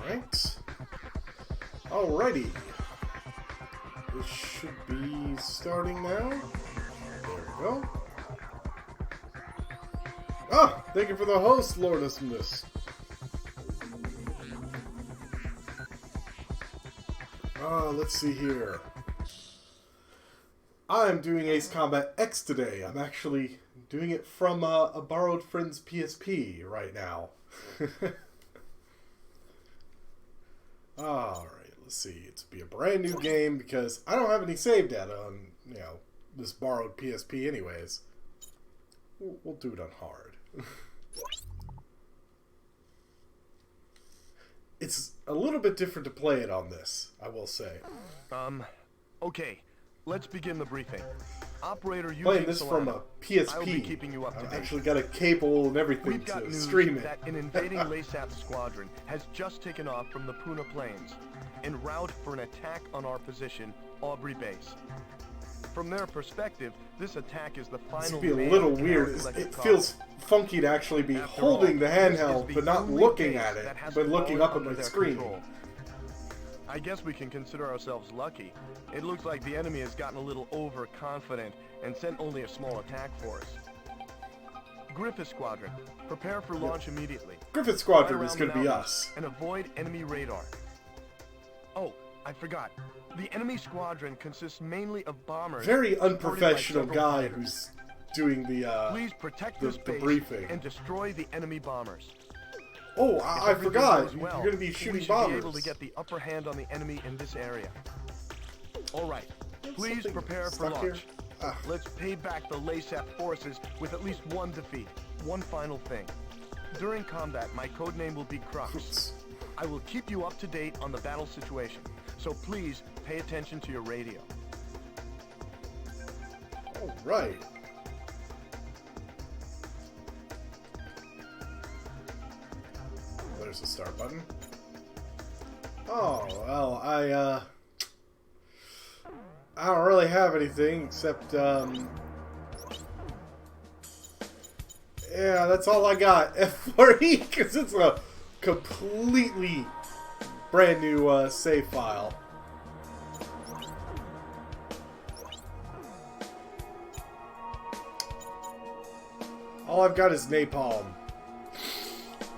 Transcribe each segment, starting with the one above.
Alright. Alrighty. This should be starting now. There we go. Ah! Thank you for the host, Lordismus. Let's see here. I'm doing Ace Combat X today. I'm actually doing it from a borrowed friend's PSP right now. Alright, let's see. It's be a brand new game because I don't have any save data on, this borrowed PSP anyways. We'll do it on hard. It's a little bit different to play it on this, I will say. Okay. Let's begin the briefing. Operator, playing this from a PSP. I'll be keeping you up to date. I've actually got a cable and everything We've got to news stream it. that an invading LASAP squadron has just taken off from the Puna Plains, en route for an attack on our position, Aubrey Base. From their perspective, this attack is the final. This would be a little weird. It feels funky to actually be holding the handheld, but not looking at it, but looking up at my screen. Control. I guess we can consider ourselves lucky. It looks like the enemy has gotten a little overconfident and sent only a small attack force. Griffith Squadron, prepare for launch immediately. Griffith Squadron is going to be us. And avoid enemy radar. Oh, I forgot. The enemy squadron consists mainly of bombers. Very unprofessional guy who's doing the Please protect this base briefing and destroy the enemy bombers. Oh, I forgot. Well, You're going to be shooting we should bombers. be able to get the upper hand on the enemy in this area. All right. Please prepare for launch. Let's pay back the LASAP forces with at least one defeat. One final thing. During combat, my codename will be Crux. I will keep you up to date on the battle situation, so please pay attention to your radio. All right. There's the start button. Oh, well, I don't really have anything except, yeah, that's all I got. F4E, because it's a completely brand new save file. All I've got is napalm.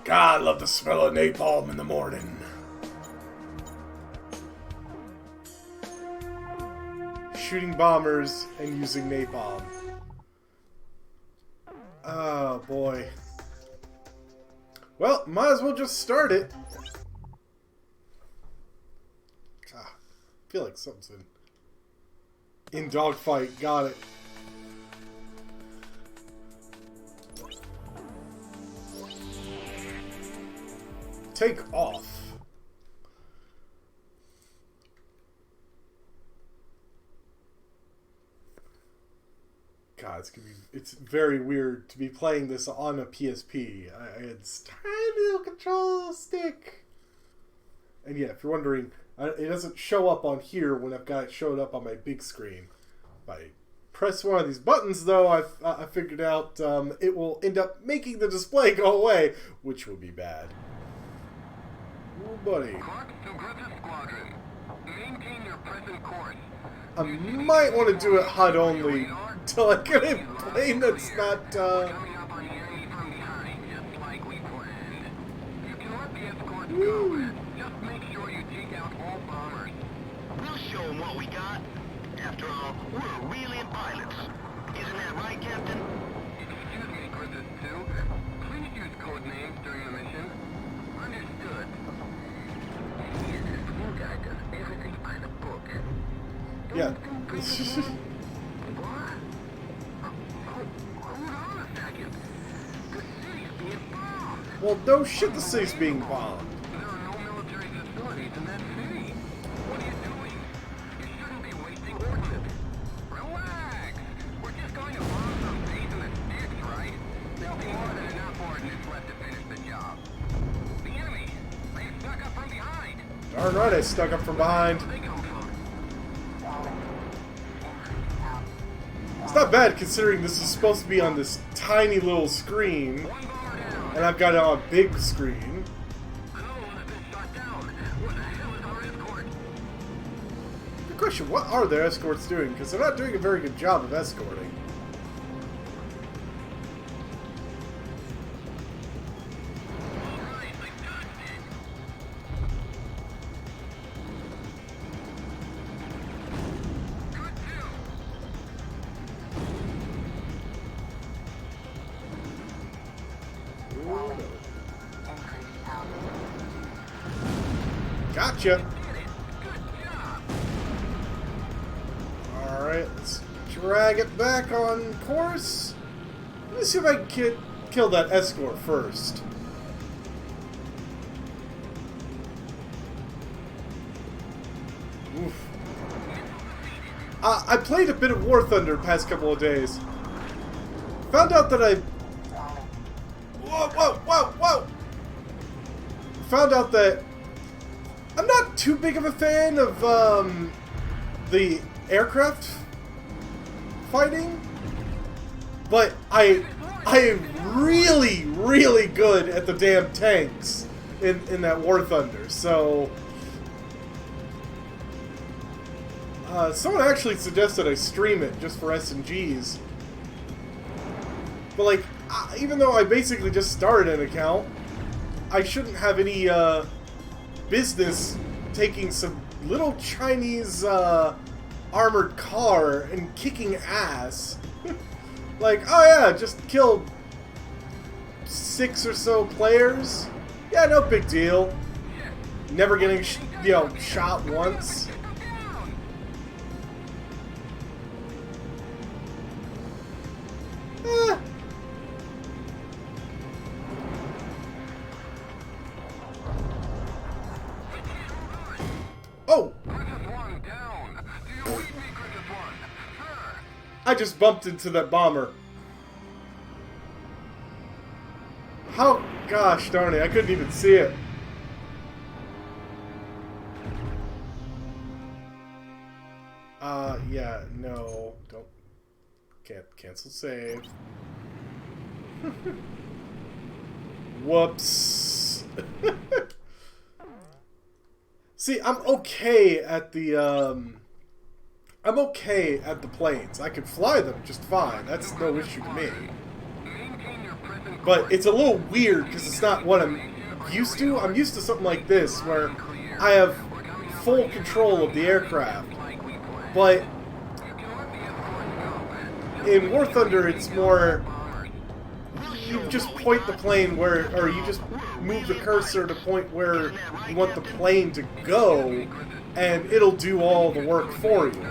God, I love the smell of napalm in the morning. Shooting bombers and using napalm. Oh, boy. Well, might as well just start it. I feel like something's in dogfight. Got it. Take off. God, it's very weird to be playing this on a PSP. It's tiny little control stick. And yeah, if you're wondering, it doesn't show up on here when I've got it showed up on my big screen. If I press one of these buttons, though, I figured out it will end up making the display go away, which would be bad. Oh, buddy. To Griffith Squadron. Maintain your present course. I might want to do it HUD only until I get a plane that's not, Coming up on the enemy from behind, just like we planned. You can let the escorts go. Just make sure you take out all bombers. We'll show them what we got. After all, we're really pilots. Isn't that right, Captain? Excuse me, Griffith 2. Please use code names during the mission. Understood. This guy does everything by the book. yeah. What? Hold on a second. The city's being bombed. Well, no shit, the city's being bombed. There are no military facilities in that city. What are you doing? You shouldn't be wasting ordnance. Relax. We're just going to bomb some base in the sticks, right? There'll be more than enough ordnance left to finish the job. The enemy, they stuck up from behind. Darn right, I stuck up from behind. Where they come from? It's not bad considering this is supposed to be on this tiny little screen, One bomber down. and I've got it on a big screen. Another one has been shot down. Question, what are their escorts doing? Because they're not doing a very good job of escorting. Gotcha. Alright, let's drag it back on course. Let me see if I can kill that escort first. Oof. I played a bit of War Thunder the past couple of days. Found out that I... Whoa! Found out that I'm not too big of a fan of the aircraft fighting, but I am really good at the damn tanks in that War Thunder. So someone actually suggested I stream it just for SMGs. But like, even though I basically just started an account, I shouldn't have any business taking some little Chinese armored car and kicking ass. Like, oh yeah, just killed 6 or so players. Yeah, no big deal. Never getting, shot once. Oh! I just bumped into that bomber. How? Gosh darn it, I couldn't even see it. Yeah, no. Don't. Can't cancel save. Whoops. See, I'm okay at the planes. I can fly them just fine. That's no issue to me. But it's a little weird because it's not what I'm used to. I'm used to something like this where I have full control of the aircraft. But in War Thunder, it's more you just point the plane where, or you just move the cursor to point where you want the plane to go, and it'll do all the work for you.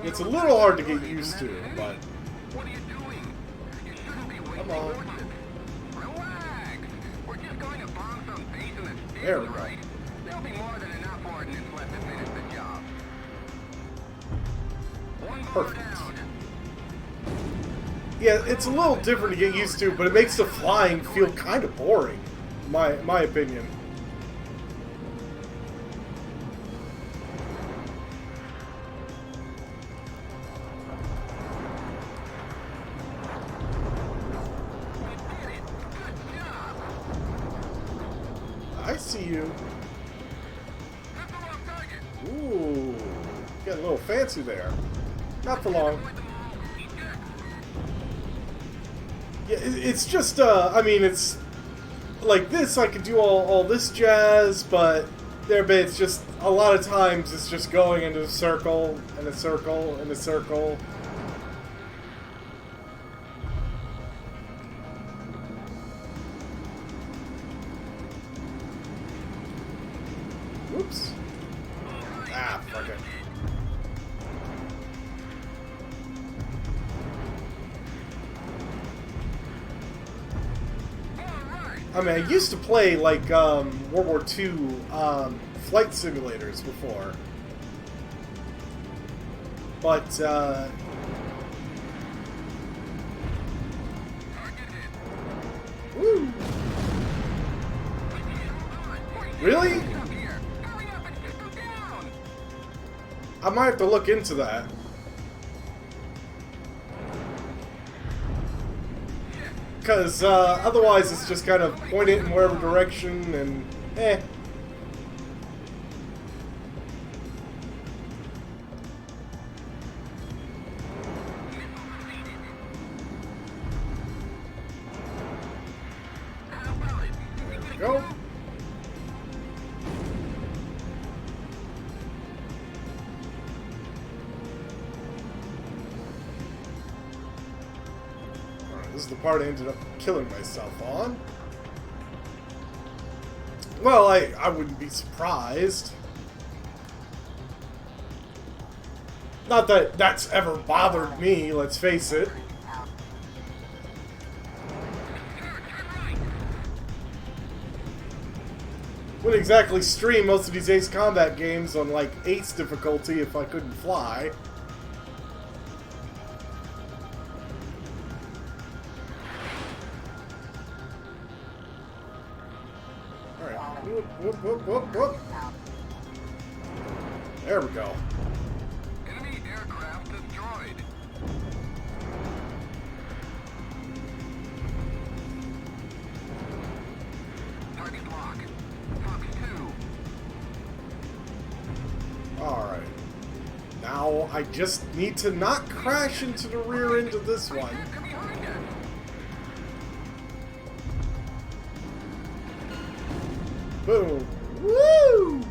It's a little hard to get used to, but What are you doing? You shouldn't be come wasting on. ordnance. Relax. We're just going to bomb some base in the There we city, go. right? There'll be more than enough ordnance left to finish the job. One more Perfect. down. Yeah, it's a little different to get used to, but it makes the flying feel kind of boring, my opinion. I see you. Ooh, getting a little fancy there. Not for long. Yeah, it's just, I mean, it's like this, I can do all this jazz, but it's just, a lot of times it's just going into a circle, and a circle, and a circle. Oops. Ah, fuck it. I mean, I used to play, like, World War II flight simulators before. But, woo! Really? Up here. Hurry up and get them down. I might have to look into that. Because otherwise it's just kind of point it in wherever direction and eh. There we go. This is the part I ended up killing myself on. Well, I wouldn't be surprised. Not that that's ever bothered me, let's face it. Wouldn't exactly stream most of these Ace Combat games on, like, Ace difficulty if I couldn't fly. Whoop, whoop, whoop, whoop, whoop. There we go. Enemy aircraft destroyed. Target lock. Fox 2. Alright. Now I just need to not crash into the rear end of this one. They're behind us. Boom. Woo!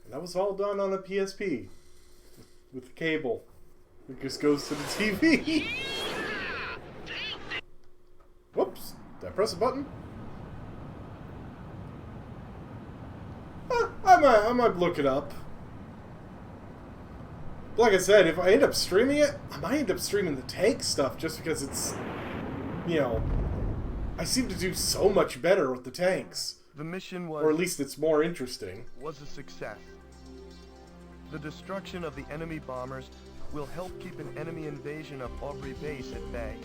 And that was all done on a PSP. With the cable. It just goes to the TV. Whoops. Did I press a button? I might look it up. Like I said, if I end up streaming it, I might end up streaming the tank stuff just because it's, you know, I seem to do so much better with the tanks. The mission Or at least it's more interesting. was a success. The destruction of the enemy bombers will help keep an enemy invasion of Aubrey base at bay.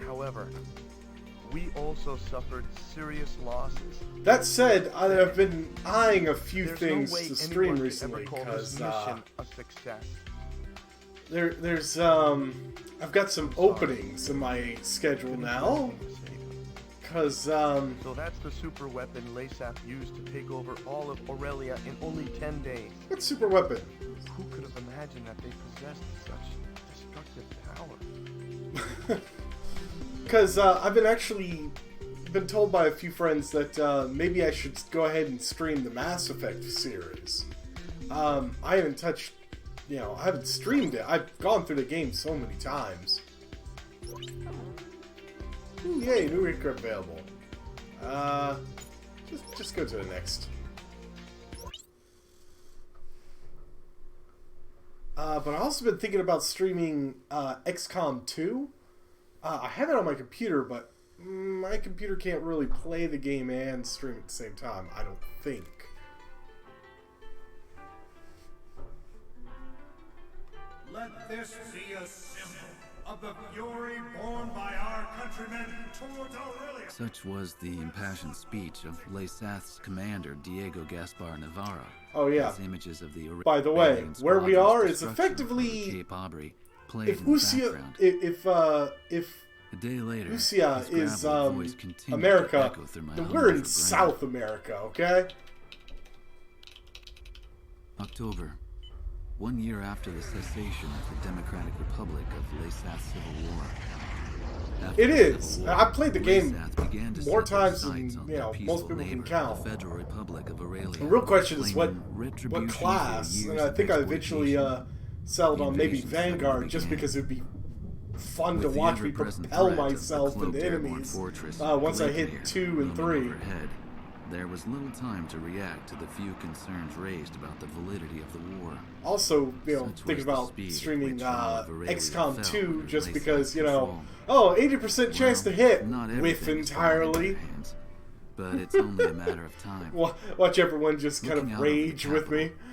However, we also suffered serious losses. That said, I've been eyeing a few There's things no way to stream anyone recently could ever call this because mission a success. there's I've got some openings in my schedule now. Because So that's the super weapon Lasaf used to take over all of Aurelia in only 10 days. what super weapon? Who could have imagined that they possessed such destructive power? Because I've been told by a few friends that maybe I should go ahead and stream the Mass Effect series. I haven't touched, I haven't streamed it. I've gone through the game so many times. Ooh, yay, new recruit available. Just go to the next. But I've also been thinking about streaming XCOM 2. I have it on my computer, but my computer can't really play the game and stream at the same time, I don't think. Let this be a symbol of the fury borne by our countrymen towards Aurelia. Such was the impassioned speech of Lesath's commander, Diego Gaspar Navarro. Oh yeah. As images of the By the way, Aurelian where we squadron's are is destruction effectively over Cape Aubrey played if in the Osea, background. if A day later, Osea his is gravelly voice continued to America, echo through my then home we're in for South America, okay? October, 1 year after the cessation of the Democratic Republic of Lesath's civil war. After It the is. Civil War, I played the game Lesath began to more set their times than, sights on their most peaceful people can neighbor, count. the Federal Republic of Aurelia. The real question is what claiming retribution for class, years and I of think I eventually exploitation. settled The on maybe invasion suddenly Vanguard just began. because it'd be fun With to the watch me ever-present propel threat of the myself cloaked into airborne enemies fortress once I hit Fenrir 2 and looming 3. overhead, there was little time to react to the few concerns raised about the validity of the war. Also, Such thinking was the about speed at streaming which all of Aurelia XCOM fell 2 under just Lesath's because, control. 80% chance to hit, Not whiff everything is falling into entirely. their hands, but it's only a matter of time. Watch everyone just kind Looking of out over the rage with me. capital,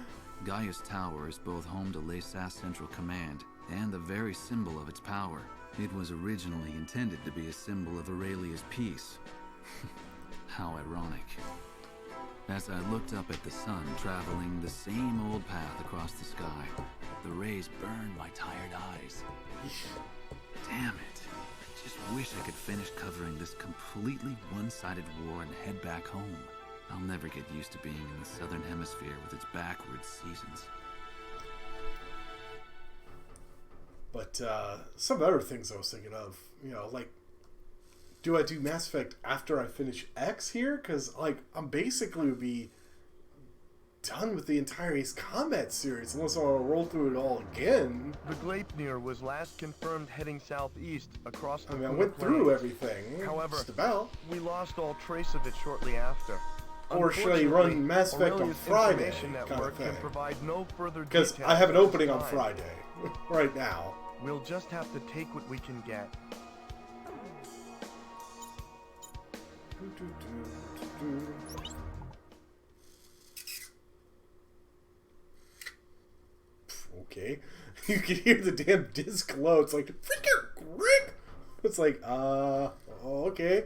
Gaius Tower is both home to Lesath's Central Command and the very symbol of its power. It was originally intended to be a symbol of Aurelia's peace. How ironic. As I looked up at the sun traveling the same old path across the sky, the rays burned my tired eyes. Damn it. I just wish I could finish covering this completely one-sided war and head back home. I'll never get used to being in the southern hemisphere with its backwards seasons. But some other things I was thinking of, you know, like, do I do Mass Effect after I finish X here? Because, like, I'm basically would be done with the entire Ace Combat series unless I want to roll through it all again. The Gleipnir was last confirmed heading southeast across the I went through everything. However, just about. We lost all trace of it shortly after. Or should I run Mass Effect on Friday? Network can provide no further because I have an opening on Friday, right now. We'll just have to take what we can get. Okay. You can hear the damn disc glow. It's like, freaking grip! It's like, okay.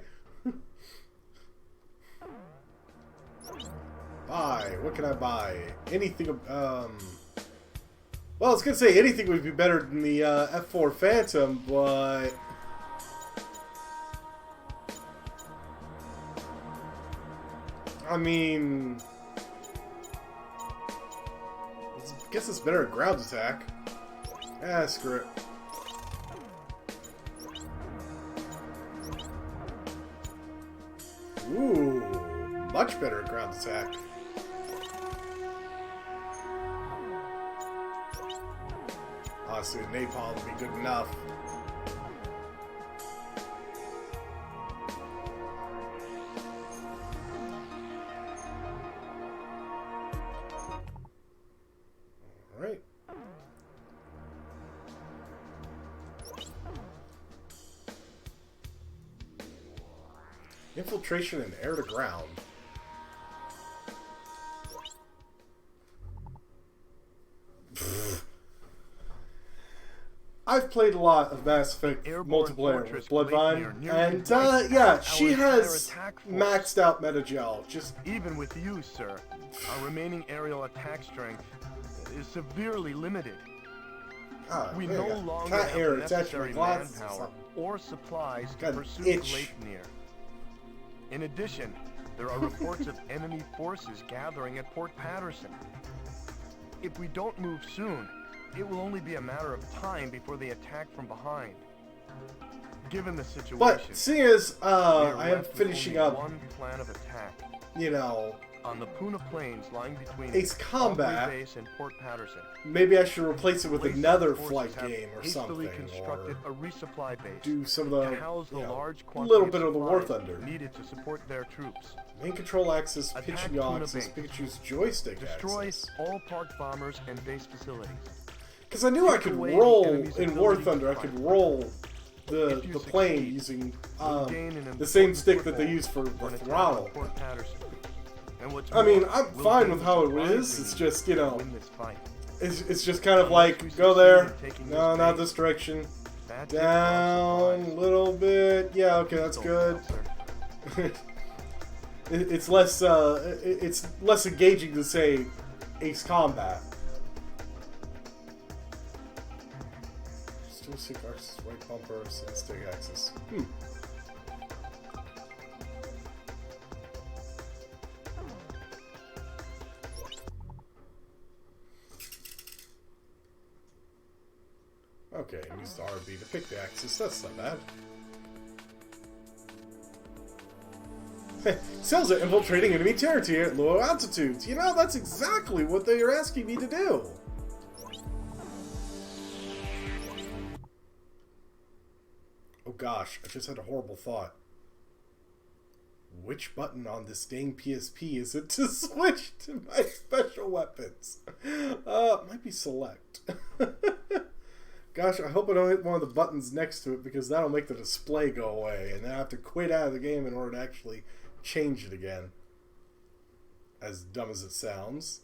Buy. What can I buy? Anything, well, I was gonna say anything would be better than the, F4 Phantom, but... I mean... I guess it's better at ground attack. Ah, screw it. Ooh, much better at ground attack. Honestly, napalm would be good enough. Alright. Infiltration and air to ground. I've played a lot of Mass Effect multiplayer with Bloodvine, and yeah, she has maxed out Metagel. Just even with you, sir, our remaining aerial attack strength is severely limited. We no longer have the necessary manpower or supplies to pursue Gleipnir. In addition, there are reports of enemy forces gathering at Port Patterson. If we don't move soon, it will only be a matter of time before they attack from behind. Given the situation, but seeing as I am finishing up one plan of attack, you know, on the Puna Plains lying between Ace Combat base and Port Patterson. Maybe I should replace it with another flight game or something, constructed or a resupply base do some of the, large little bit of the War Thunder needed to support their troops. Main control axis, pitching axis, Pikachu's joystick axis. Destroy all parked bombers and base facilities. Because I knew I could roll in War Thunder. I could roll the plane using the same stick that they use for the throttle. I mean, I'm fine with how it is. It's just, you know, it's just kind of like, go there. No, not this direction. Down a little bit. Yeah, okay, that's good. It's less engaging to say Ace Combat. Still stick axis, right bumper, and stick axis. Okay, use the RB to pick the axis. That's not bad. Cells are infiltrating enemy territory at low altitudes. You know, that's exactly what they are asking me to do. Oh gosh, I just had a horrible thought. Which button on this dang PSP is it to switch to my special weapons? Might be select. Gosh, I hope I don't hit one of the buttons next to it, because that'll make the display go away, and then I have to quit out of the game in order to actually change it again. As dumb as it sounds.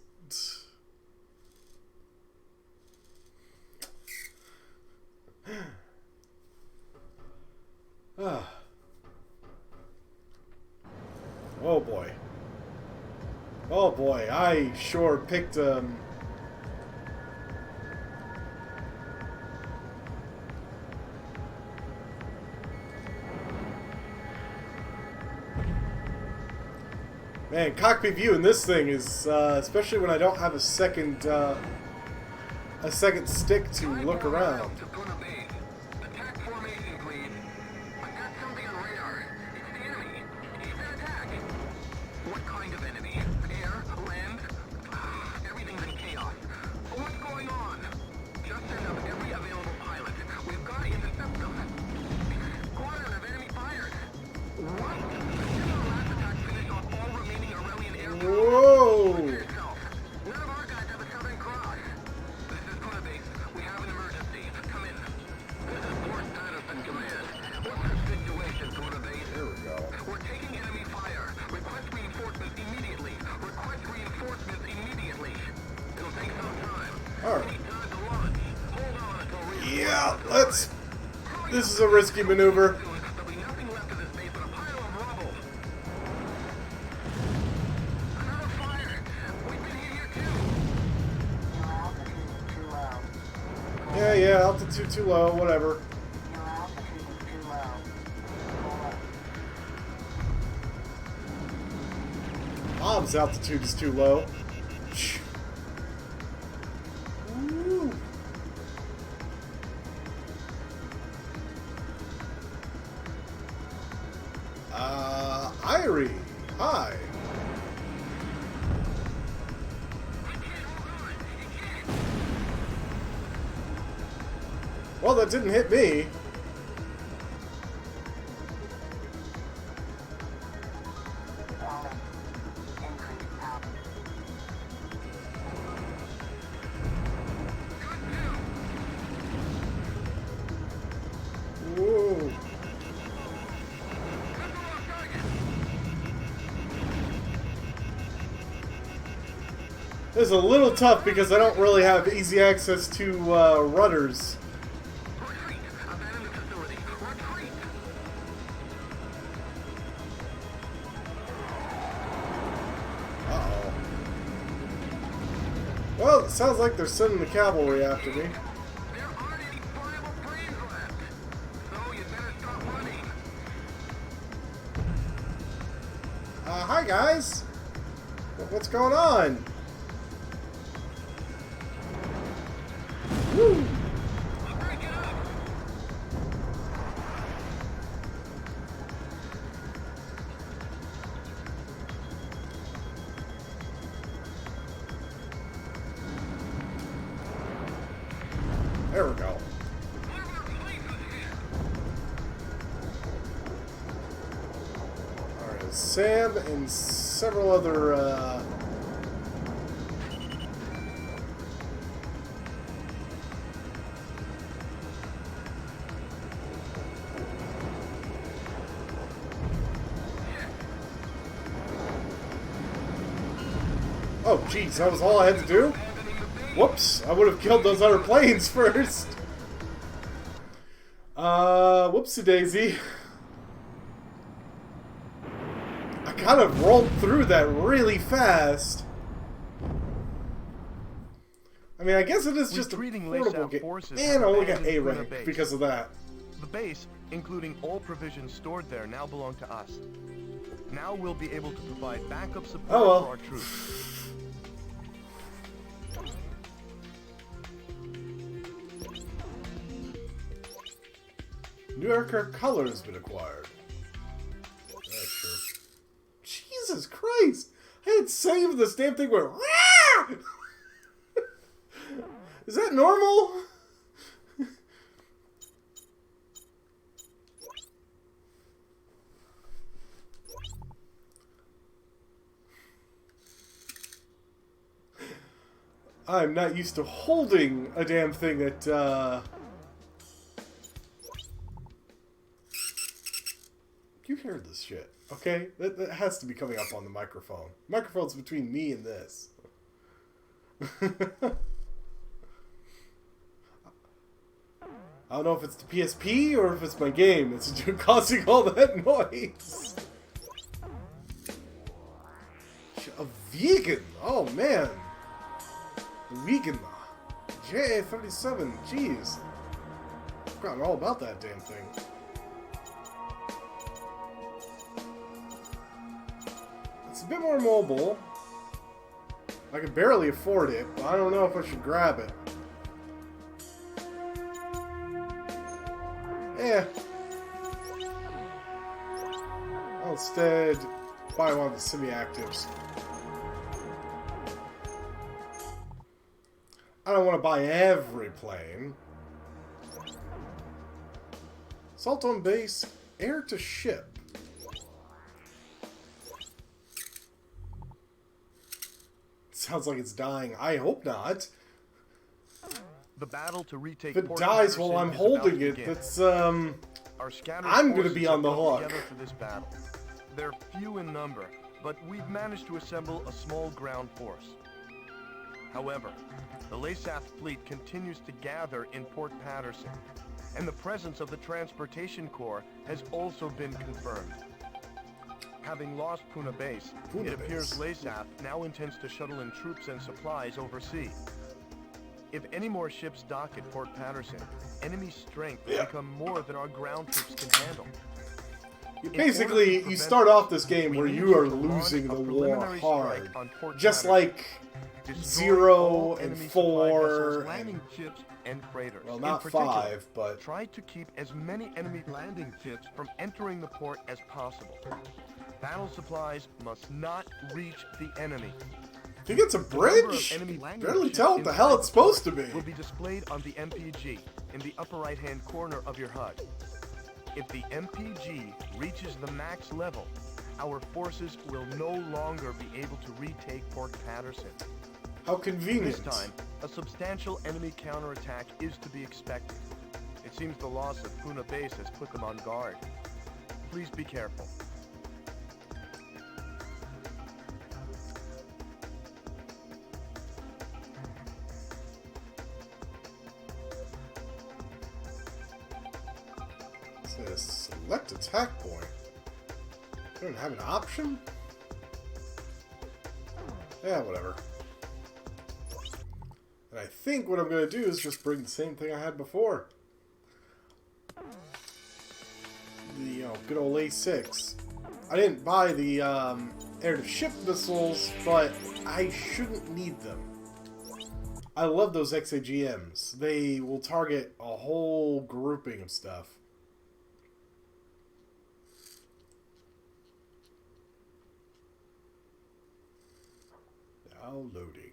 boy, I sure picked man, cockpit view in this thing is, especially when I don't have a second stick to look around. Attack formation, please. I've got something on radar. It's the enemy. He's been attacked. What kind of enemy? Air? Land? Everything's in chaos. What's going on? Just send up every available pilot. We've got to intercept them. Squadron of enemy fighters. What? Didn't the last attack finish off all remaining Aurelian aircraft? Whoa! None of our guys have a Southern Cross. This is Tuna Base. We have an emergency. Come in. This is Port Patterson Command. What's the situation, Tuna Base? There we go. We're taking enemy fire. Request reinforcements immediately. Request reinforcements immediately. It'll take some time. Alright. Need time to launch. Hold on until reinforcements Yeah, arrive. let's... This is a risky maneuver. There'll be nothing left of this base but a pile of rubble. Another fire. We've been here too. Yeah, altitude too low, whatever. Bob's altitude is too low. Woo. Irie, hi. Well, that didn't hit me. Whoa. This is a little tough because I don't really have easy access to rudders. Retreat. Abandon the facility. Retreat. Uh-oh. Well, it sounds like they're sending the cavalry after me. There aren't any viable planes left. So you better start running. Hi guys! What's going on? Woo! Break it up. There we go. One of our places here. Alright, Sam and several other, Oh, jeez, that was all I had to do? Whoops, I would have killed those other planes first. Whoopsie-daisy. I kind of rolled through that really fast. I mean, I guess it is just a Retreating portable LASAF game. forces Man, I have only got abandoned A Luna rank Base. because of that. The base, including all provisions stored there, now belong to us. Now we'll be able to provide backup support Oh, well. for our troops. New aircraft color has been acquired. Yeah, sure. Jesus Christ! I had saved this damn thing went. Rah! Is that normal? I'm not used to holding a damn thing that, You hear this shit, okay? That has to be coming up on the microphone. Microphone's between me and this. I don't know if it's the PSP or if it's my game that's causing all that noise. A vegan. Oh man. Vegan. JA37. Jeez. Forgotten all about that damn thing. It's a bit more mobile. I can barely afford it, but I don't know if I should grab it. I'll instead buy one of the semi-actives. I don't want to buy every plane. Assault on base, air to ship. Sounds like it's dying. I hope not. The battle to retake If it Port dies while Patterson I'm is holding about to it, begin. that's Our scattered I'm gonna forces be on the have come hook. together for this battle. They're few in number, but we've managed to assemble a small ground force. However, the LASAF fleet continues to gather in Port Patterson, and the presence of the Transportation Corps has also been confirmed. Having lost Puna Base, Puna it appears Base. LASAF now intends to shuttle in troops and supplies overseas. If any more ships dock at Port Patterson, enemy strength will become more than our ground troops can handle. basically you start off this game where you are losing the war hard, just like 0 and 4 landing ships and freighters. well, In not particular, 5, but try to keep as many enemy landing ships from entering the port as possible. Battle supplies must not reach the enemy. I think it's a bridge. Enemy landing Barely ships tell what the hell inside it's supposed to port be. Will be displayed on the MPG in the upper right-hand corner of your HUD. If the MPG reaches the max level, our forces will no longer be able to retake Port Patterson. How convenient. This time, a substantial enemy counterattack is to be expected. It seems the loss of Puna Base has put them on guard. Please be careful. It says select attack point. I don't have an option? Yeah, whatever. And I think what I'm going to do is just bring the same thing I had before. The good old A6. I didn't buy the air-to-ship missiles, but I shouldn't need them. I love those XAGMs. They will target a whole grouping of stuff. Now loading.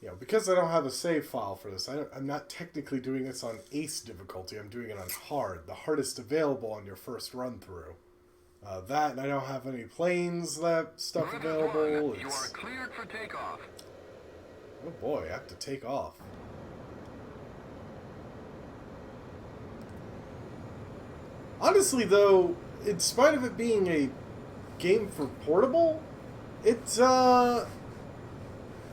Yeah, because I don't have a save file for this, I'm not technically doing this on Ace difficulty. I'm doing it on hard, the hardest available on your first run through. That, and I don't have any planes that stuff available. You are cleared for takeoff. Oh boy, I have to take off. Honestly, though, in spite of it being a game for portable, it's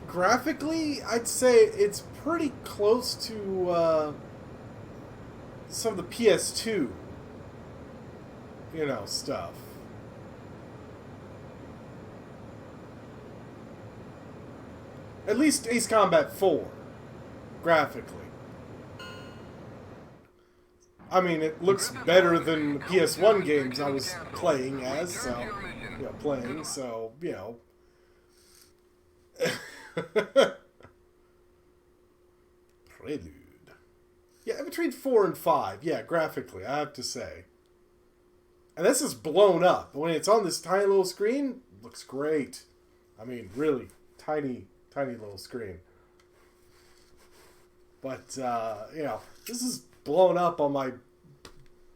graphically, I'd say it's pretty close to some of the PS2, stuff. At least Ace Combat 4, graphically. I mean, it looks better than the PS1 games I was playing as, so, Prelude. Yeah, between 4 and 5, yeah, graphically, I have to say. And this is blown up. When it's on this tiny little screen, it looks great. I mean, really, tiny little screen. But, this is blown up on my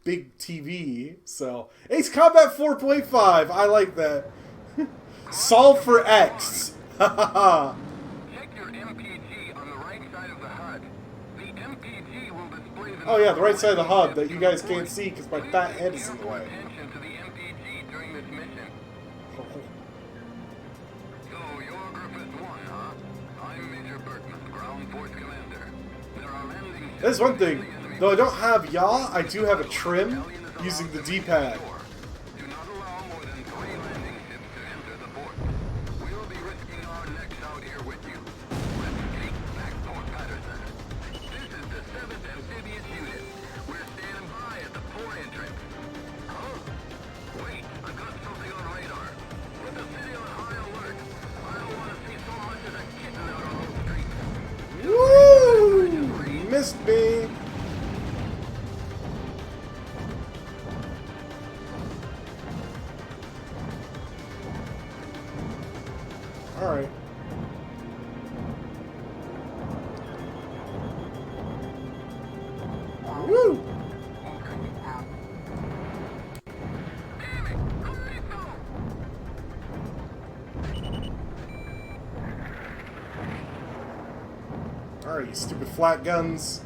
big TV, so... Ace Combat 4.5, I like that. Solve for X. Hahaha. Check your MPG on the right side of the HUD. The MPG will display the Oh yeah, the right side of the HUD that you guys can't see because my fat head is in the way. Attention to the MPG during this mission. So, you're Griffith 1, huh? I'm Major Berkman, Ground Force Commander. There are landing... There's one thing. Though I don't have yaw, I do have a trim using the D-pad. Do not Alright. Woo! Alright, you stupid flat guns.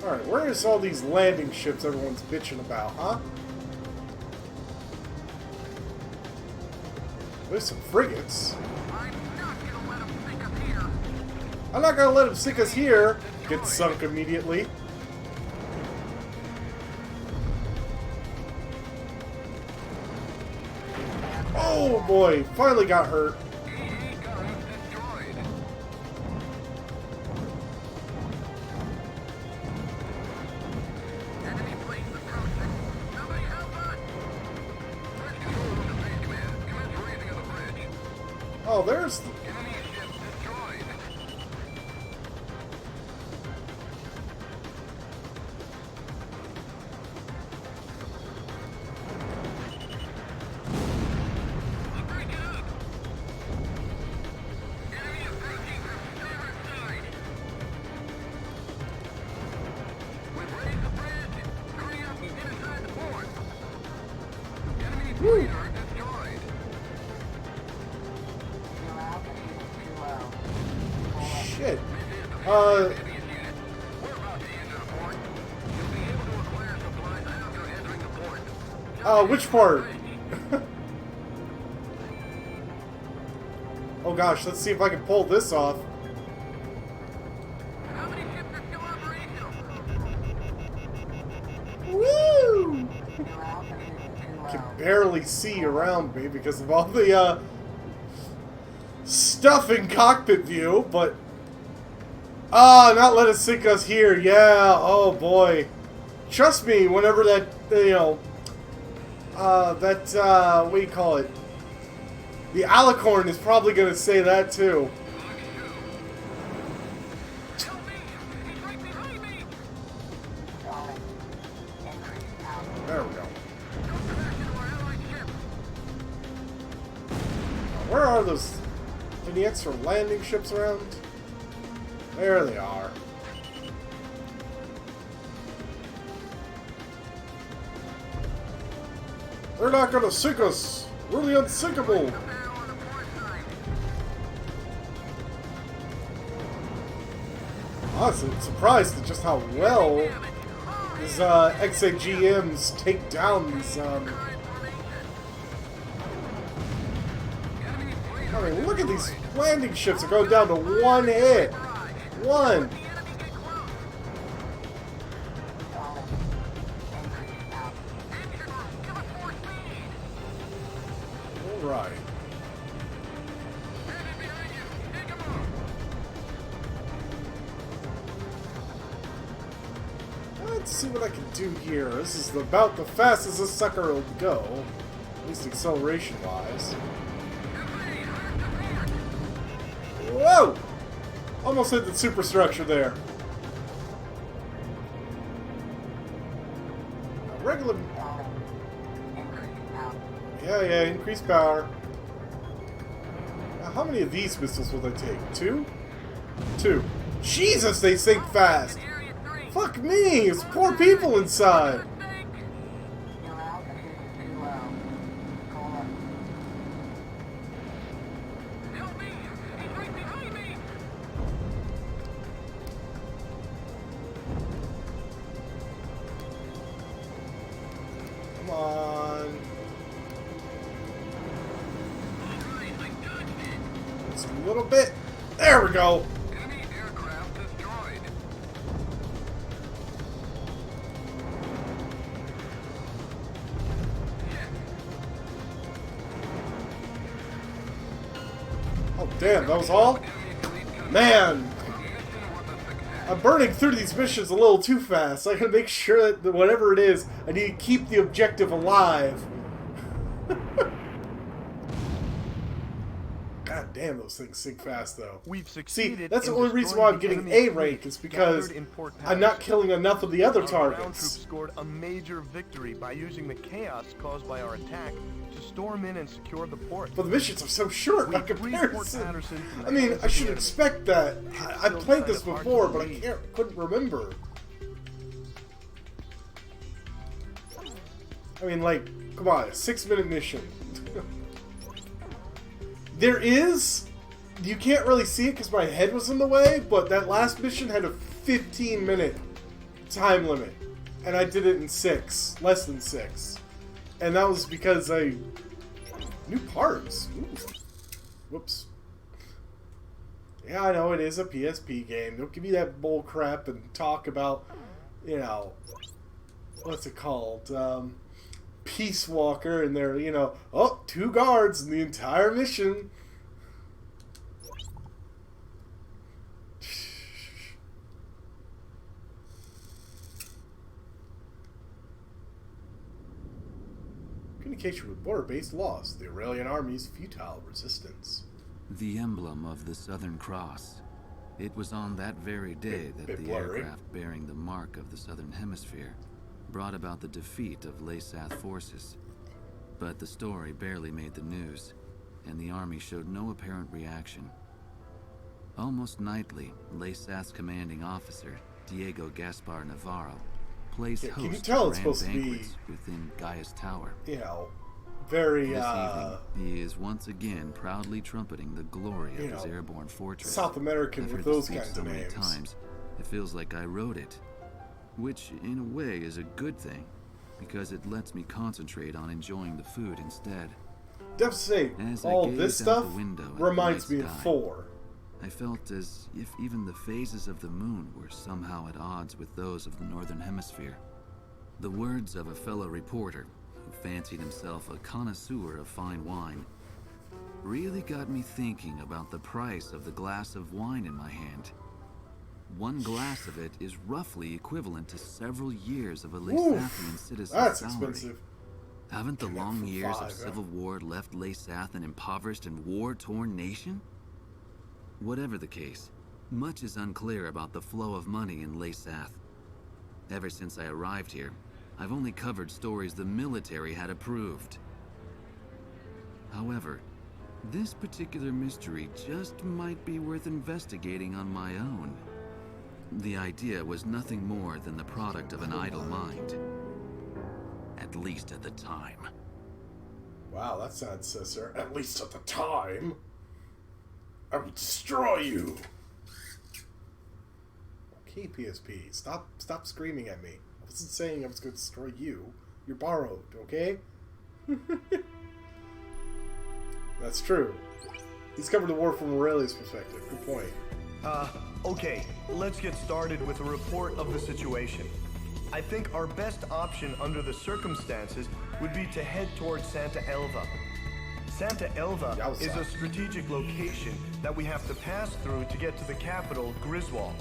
Alright, where's all these landing ships everyone's bitching about, huh? There's some frigates. I'm not gonna let him sink us here. Get sunk immediately. Oh boy, finally got hurt. Oh, there's the... Woo. Shit. Which part? Oh gosh, let's see if I can pull this off. Woo! Can barely see around me because of all the stuff in cockpit view, but not let it sink us here. Yeah, oh boy. Trust me, whenever that, you know, what do you call it? The alicorn is probably going to say that too. There we go. Where are those? Any extra landing ships around? There they are. They're not gonna sink us! We're the unsinkable! Honestly, I'm surprised at just how well these XAGMs take down these I mean, look at these landing ships that go down to one hit! One! Alright. Let's see what I can do here. This is about the fastest this sucker will go. At least acceleration-wise. Whoa! Almost hit the superstructure there. Regular... Yeah, increased power. Now, how many of these missiles will they take? Two? Two. Jesus, they sink fast! Fuck me! It's poor people inside! Come on. Just a little bit. There we go! Oh, damn, that was all? Man! I'm burning through these missions a little too fast. I gotta make sure that whatever it is, I need to keep the objective alive. God damn, those things sink fast, though. We've See, succeeded that's the in only reason why I'm destroying getting the A enemy rank fleet is because gathered in Port I'm not Patterson. killing enough of the other Our ground troops targets. scored a major victory by using the chaos caused by our attack to storm in and secure the port. But the missions are so short by We freed Port comparison. Patterson from the I mean, hands I of should the enemy. expect that. I still played kind this of hard before, to but I believe. couldn't remember. I mean, like, come on, a 6-minute mission. There is... You can't really see it because my head was in the way, but that last mission had a 15-minute time limit. And I did it in 6. Less than 6. And that was because I... New parts. Ooh. Whoops. Yeah, I know, it is a PSP game. Don't give me that bull crap and talk about, you know... What's it called? Peace Walker, and they're, you know, oh, 2 guards in the entire mission. Communication with border base lost. The Aurelian army's futile resistance. The emblem of the Southern Cross. It was on that very day that Bit the blurry. aircraft bearing the mark of the Southern Hemisphere brought about the defeat of Laysath forces. But the story barely made the news, and the army showed no apparent reaction. Almost nightly, Laysath's commanding officer, Diego Gaspar Navarro, placed Yeah, can you host tell to it's grand supposed to be- banquets within Gaia's Tower. You know, very, This evening, he is once again proudly trumpeting the glory of you his know, airborne fortress. South American I've with heard the those speech kinds so of many names. times, it feels like I wrote it. Which, in a way, is a good thing, because it lets me concentrate on enjoying the food instead. Dev say, As I all gazed this out stuff the window at the reminds night me of sky, 4. I felt as if even the phases of the moon were somehow at odds with those of the Northern Hemisphere. The words of a fellow reporter, who fancied himself a connoisseur of fine wine, really got me thinking about the price of the glass of wine in my hand. 1 glass of it is roughly equivalent to several years of a Laysathian citizen's That's salary. expensive. Haven't the Came out long for years 5, of civil war left Laysath an impoverished and war-torn nation? Whatever the case, much is unclear about the flow of money in Laysath. Ever since I arrived here, I've only covered stories the military had approved. However, this particular mystery just might be worth investigating on my own. The idea was nothing more than the product of an idle mind. At least at the time. Wow, that sounds sister. At least at the time. I will destroy you. Okay, PSP. Stop screaming at me. I wasn't saying I was going to destroy you. You're borrowed, okay? That's true. He's covered the war from Aurelia's perspective. Good point. Okay, let's get started with a report of the situation. I think our best option under the circumstances would be to head towards Santa Elva. Santa Elva is a strategic location that we have to pass through to get to the capital, Griswold.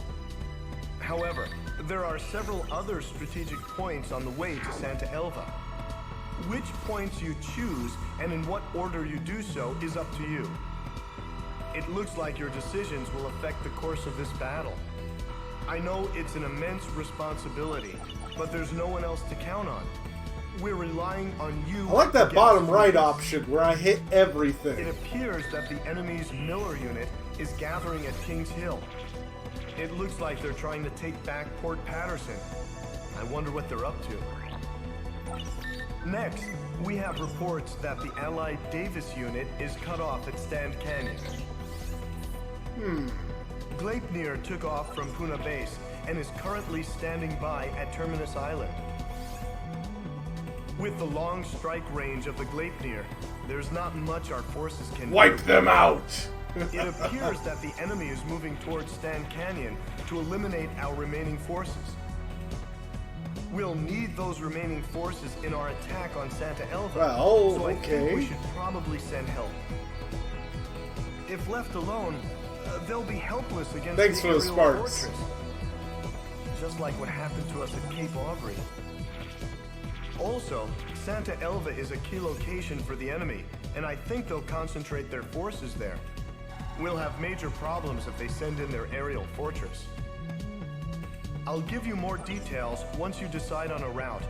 However, there are several other strategic points on the way to Santa Elva. Which points you choose and in what order you do so is up to you. It looks like your decisions will affect the course of this battle. I know it's an immense responsibility, but there's no one else to count on. We're relying on you. I like to that get bottom us right through. option where I hit It everything. appears that the enemy's Miller unit is gathering at Kings Hill. It looks like they're trying to take back Port Patterson. I wonder what they're up to. Next, we have reports that the Allied Davis unit is cut off at Stand Canyon. Gleipnir took off from Puna Base and is currently standing by at Terminus Island. With the long strike range of the Gleipnir, there's not much our forces can Wipe do. them out! It appears that the enemy is moving towards Stand Canyon to eliminate our remaining forces. We'll need those remaining forces in our attack on Santa Elva, Well, so I think we okay. should probably send help. If left alone, they'll be helpless against Thanks the for the aerial sparks. fortress. Just like what happened to us at Cape Aubrey. Also, Santa Elva is a key location for the enemy, and I think they'll concentrate their forces there. We'll have major problems if they send in their aerial fortress. I'll give you more details once you decide on a route.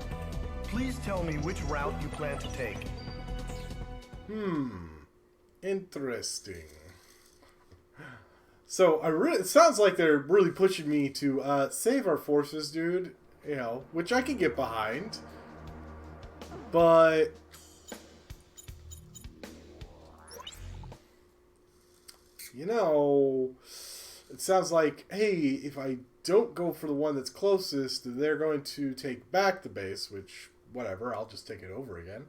Please tell me which route you plan to take. Interesting. So it sounds like they're really pushing me to save our forces, dude. You know, which I can get behind. But you know, it sounds like, hey, if I don't go for the one that's closest, they're going to take back the base, which, whatever, I'll just take it over again.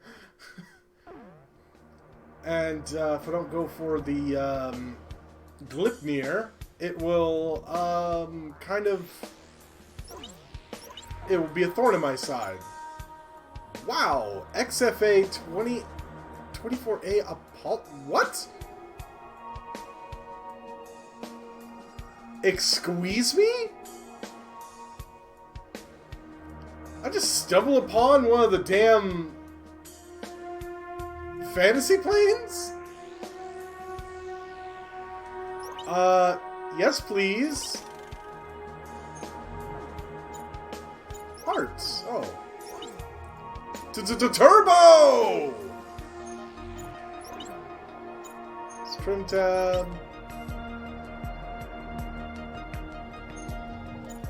And if I don't go for the Glipnir, it will it will be a thorn in my side. Wow, XFA 24A what? Squeeze me? I just stumble upon one of the damn fantasy planes? Yes please. Hearts, oh. Turbo! Trim tab.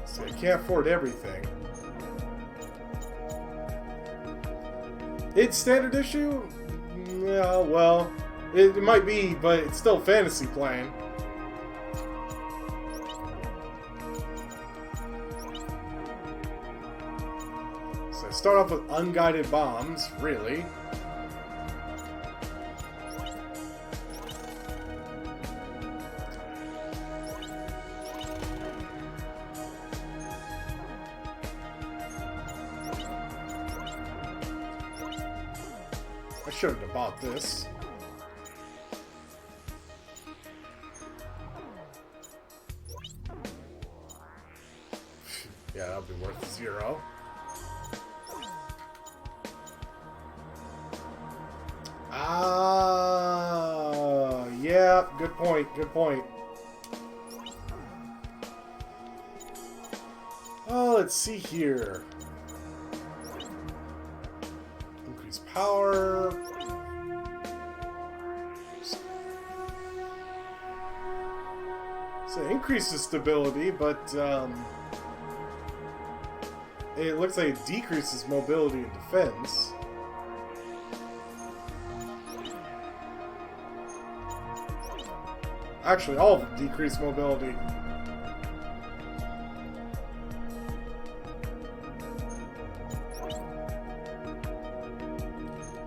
So you can't afford everything. It's standard issue? Yeah, well, it might be, but it's still fantasy playing. So start off with unguided bombs, really. I shouldn't have bought this. Yeah, that'll be worth 0. Yeah, good point, good point. Oh, let's see here. Increase power. So it increases stability, but it looks like it decreases mobility and defense. Actually, all of them decrease mobility.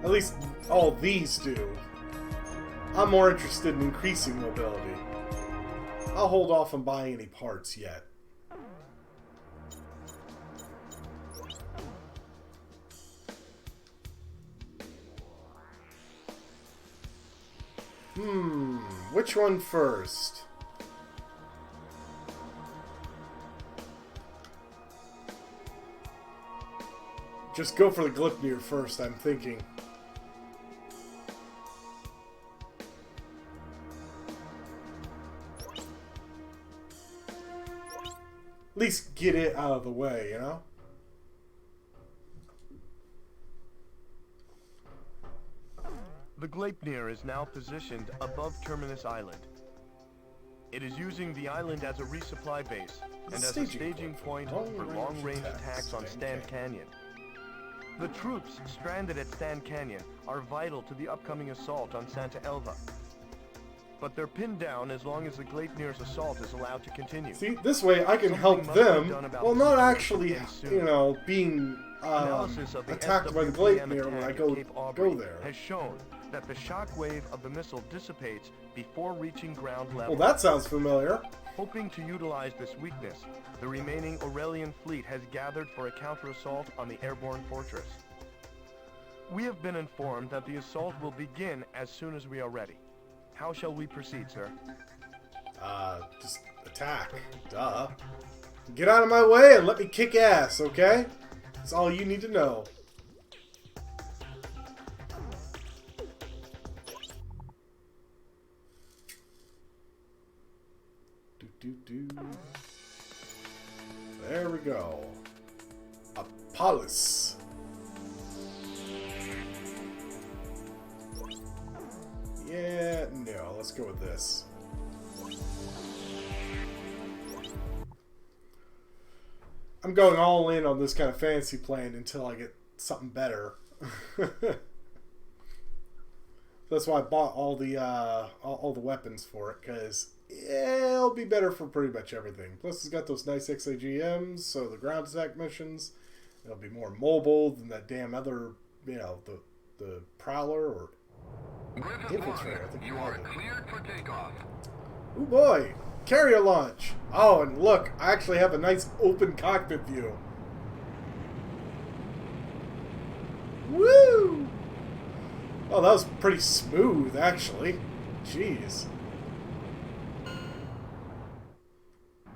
At least all these do. I'm more interested in increasing mobility. I'll hold off on buying any parts yet. Which one first? Just go for the Glipnir first, I'm thinking. At least get it out of the way, you know? The Gleipnir is now positioned above Terminus Island. It is using the island as a resupply base and as a staging point for long-range attacks on Stand Canyon. The troops stranded at Stand Canyon are vital to the upcoming assault on Santa Elva. But they're pinned down as long as the Gleipnir's assault is allowed to continue. See, this way I can help them, well, not actually, you know, being attacked by the Gleipnir when I go there. Has shown that the shockwave of the missile dissipates before reaching ground level. Well, that sounds familiar. Hoping to utilize this weakness, the remaining Aurelian fleet has gathered for a counter-assault on the airborne fortress. We have been informed that the assault will begin as soon as we are ready. How shall we proceed, sir? Just attack. Duh. Get out of my way and let me kick ass, okay? That's all you need to know. There we go. Apollos. Yeah, no, let's go with this. I'm going all in on this kind of fantasy plane until I get something better. That's why I bought all the weapons for it, because it'll be better for pretty much everything. Plus, it's got those nice XAGMs, so the ground attack missions, it'll be more mobile than that damn other, you know, the Prowler or Infiltrator. I think you are cleared for takeoff. Oh boy, carrier launch. Oh, and look, I actually have a nice open cockpit view. Woo! Oh, that was pretty smooth, actually. Jeez.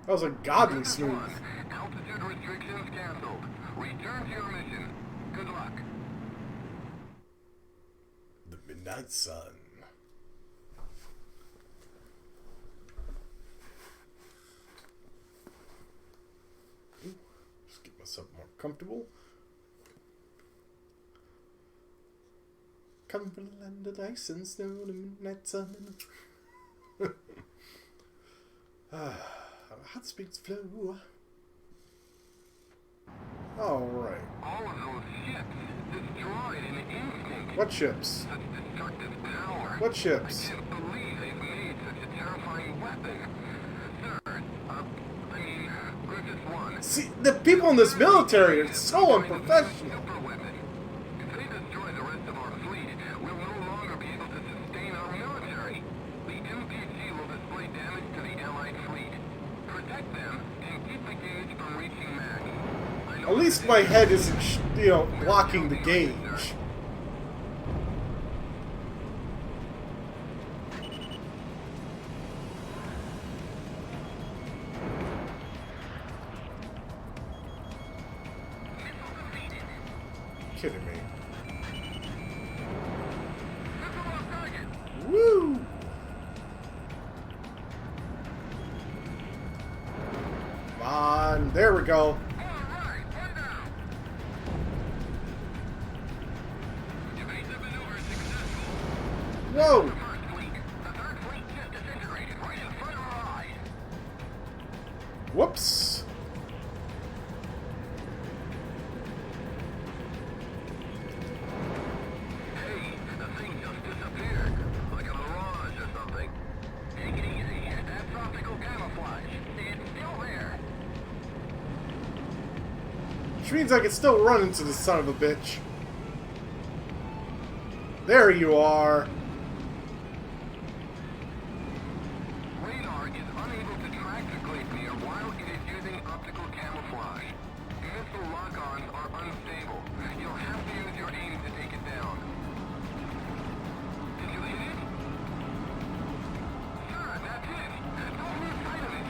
That was a godly smooth. Altitude restrictions canceled. Return to your mission. Good luck. The Midnight Sun. Ooh, just get myself more comfortable. Cumberland of ice and snow, the midnight sun. Hot springs flow. Alright. All of those ships destroyed in instinct. What ships? Such destructive power. What ships? I can't believe they've made such a terrifying weapon. Sir, I mean, Griffith 1. See, the people in this military are so unprofessional. Super weapon. If they destroy the rest of our fleet, we'll no longer be able to sustain our military. The MPG will display damage to the Allied fleet. Protect them and keep the gauge from reaching max. At least my head isn't, you know, blocking the gauge. Kidding me. Woo! Come on, there we go. Whoa! Whoops! Hey, the thing just disappeared. Like a mirage or something. Take it easy. That's optical camouflage. It's still there. Which means I can still run into the son of a bitch. There you are. Radar is unable to track the glacier while it is using optical camouflage. Missile lock-ons are unstable. You'll have to use your aim to take it down. Did you hit it? Sir, that's it. Don't lose sight of it.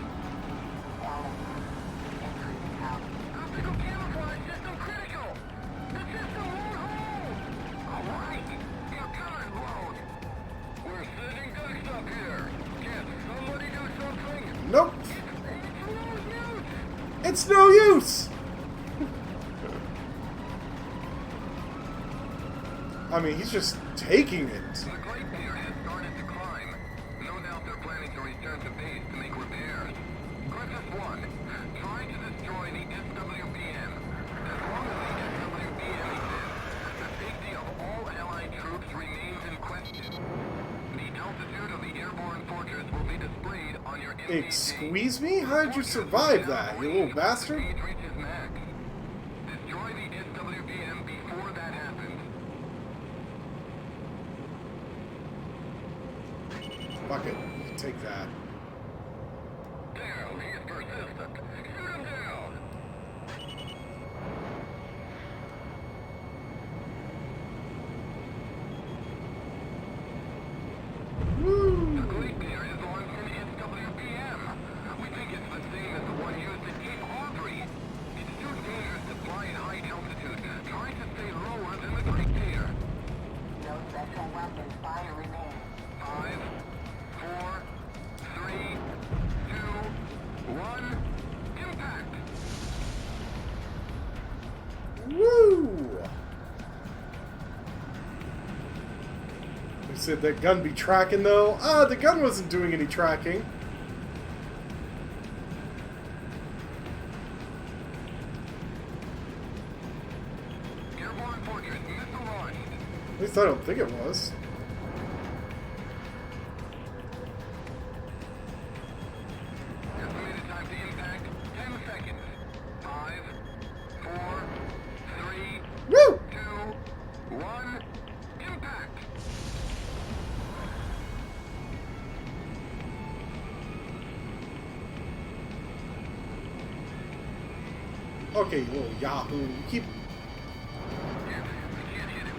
Optical camouflage system critical. The system won't hold. All right. You're covered, load. We're sitting ducks up here. Can somebody do something? Nope. It's no use. It's no use! I mean, he's just taking it. The glacier has started to climb. No doubt they're planning to return to base to make repairs. Griffith 1, try to destroy the SWBM. As long as the SWBM exists, the safety of all Allied troops remains in question. The altitude of the airborne fortress will be displayed on your MPG. Excuse me? How did you survive that, you little bastard? Speed reaches max. Destroy the SWBM before that happens. Fuck it. Take that. Damn, he's persistent. Shoot him down. Woo! The glacier is on an SWBM. We think it's the same as the one used at Cape Audrey. It's too dangerous to fly at high altitude. Try to stay lower than the glacier. No special weapons fire remains. 5, 4, 3, 2, Said that gun be tracking though? Ah, the gun wasn't doing any tracking. Airborne fortress, missile launched. At least I don't think it was. Estimated time to impact, 10 seconds. 5, 4, 3, Woo! 2, 1, impact! Okay, you little yahoo. You keep... Damn it, I can't hit him.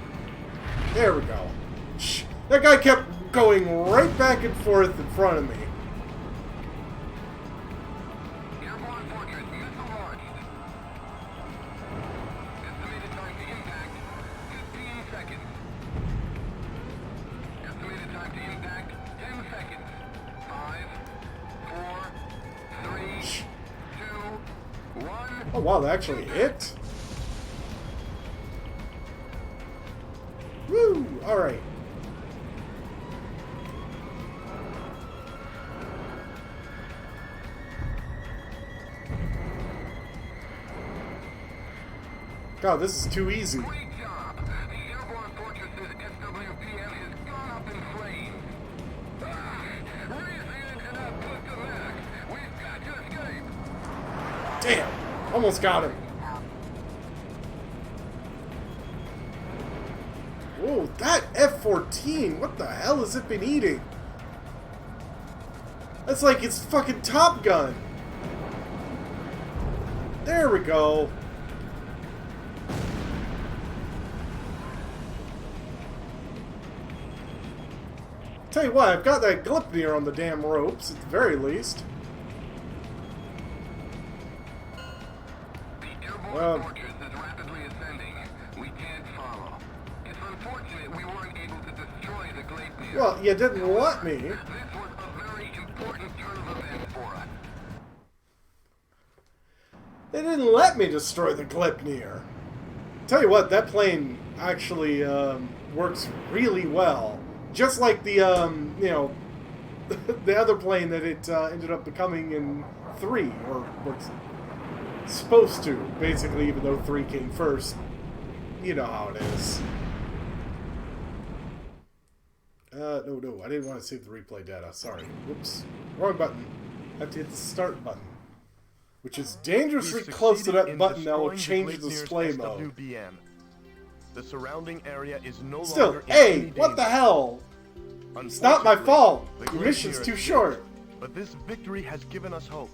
There we go. Shh. That guy kept going right back and forth in front of me. Airborne fortress, missile launched. Estimated time to impact, 15 seconds. Estimated time to impact, 10 seconds. 5, 4, 3, 2, 1. Oh wow, that actually hit? Woo! Alright. God, this is too easy. Great job! The airborne fortress's SWPM has gone up in flames. Raise the engine up, put the max. We've got to escape. Damn! Almost got him. Whoa, that F-14! What the hell has it been eating? That's like it's fucking Top Gun! There we go. Tell you what, I've got that Glipnir on the damn ropes, at the very least. The airborne Well, fortress is rapidly ascending. We can't follow. It's unfortunate we weren't able to destroy the Gleipnir. well, you didn't let me. This was a very important turn of events for us. They didn't let me destroy the Glipnir. Tell you what, that plane actually works really well. Just like the, you know, the other plane that it ended up becoming in 3, or was supposed to, basically, even though 3 came first. You know how it is. No, I didn't want to save the replay data. Sorry. Whoops. Wrong button. I have to hit the start button. Which is dangerously close to that button that will change the display mode. The surrounding area is no Still, longer in hey, any what the danger. hell? It's not my fault. The The Great mission's Mirror too is short. But this victory has given us hope.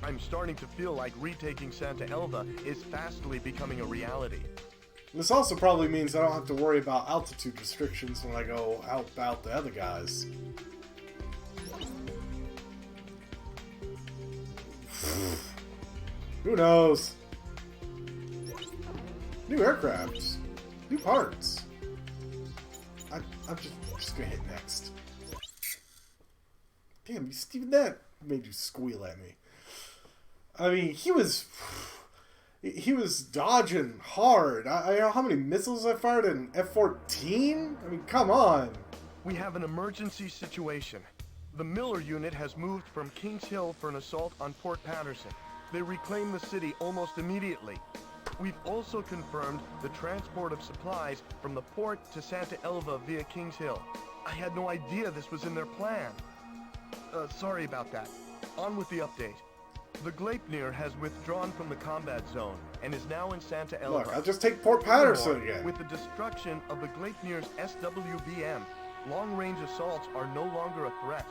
I'm starting to feel like retaking Santa Elva is fastly becoming a reality. This also probably means I don't have to worry about altitude restrictions when I go help out the other guys. Who knows? New aircrafts. New parts. I'm just gonna hit next. Damn, even that made you squeal at me. I mean, he was dodging hard. I know how many missiles I fired in F-14? I mean, come on. We have an emergency situation. The Miller unit has moved from Kings Hill for an assault on Port Patterson. They reclaimed the city almost immediately. We've also confirmed the transport of supplies from the port to Santa Elva via Kings Hill. I had no idea this was in their plan. Sorry about that. On with the update. The Gleipnir has withdrawn from the combat zone and is now in Santa Elva. Look, I'll just take Port Patterson Furthermore, again. with the destruction of the Gleipnir's SWBM, long-range assaults are no longer a threat.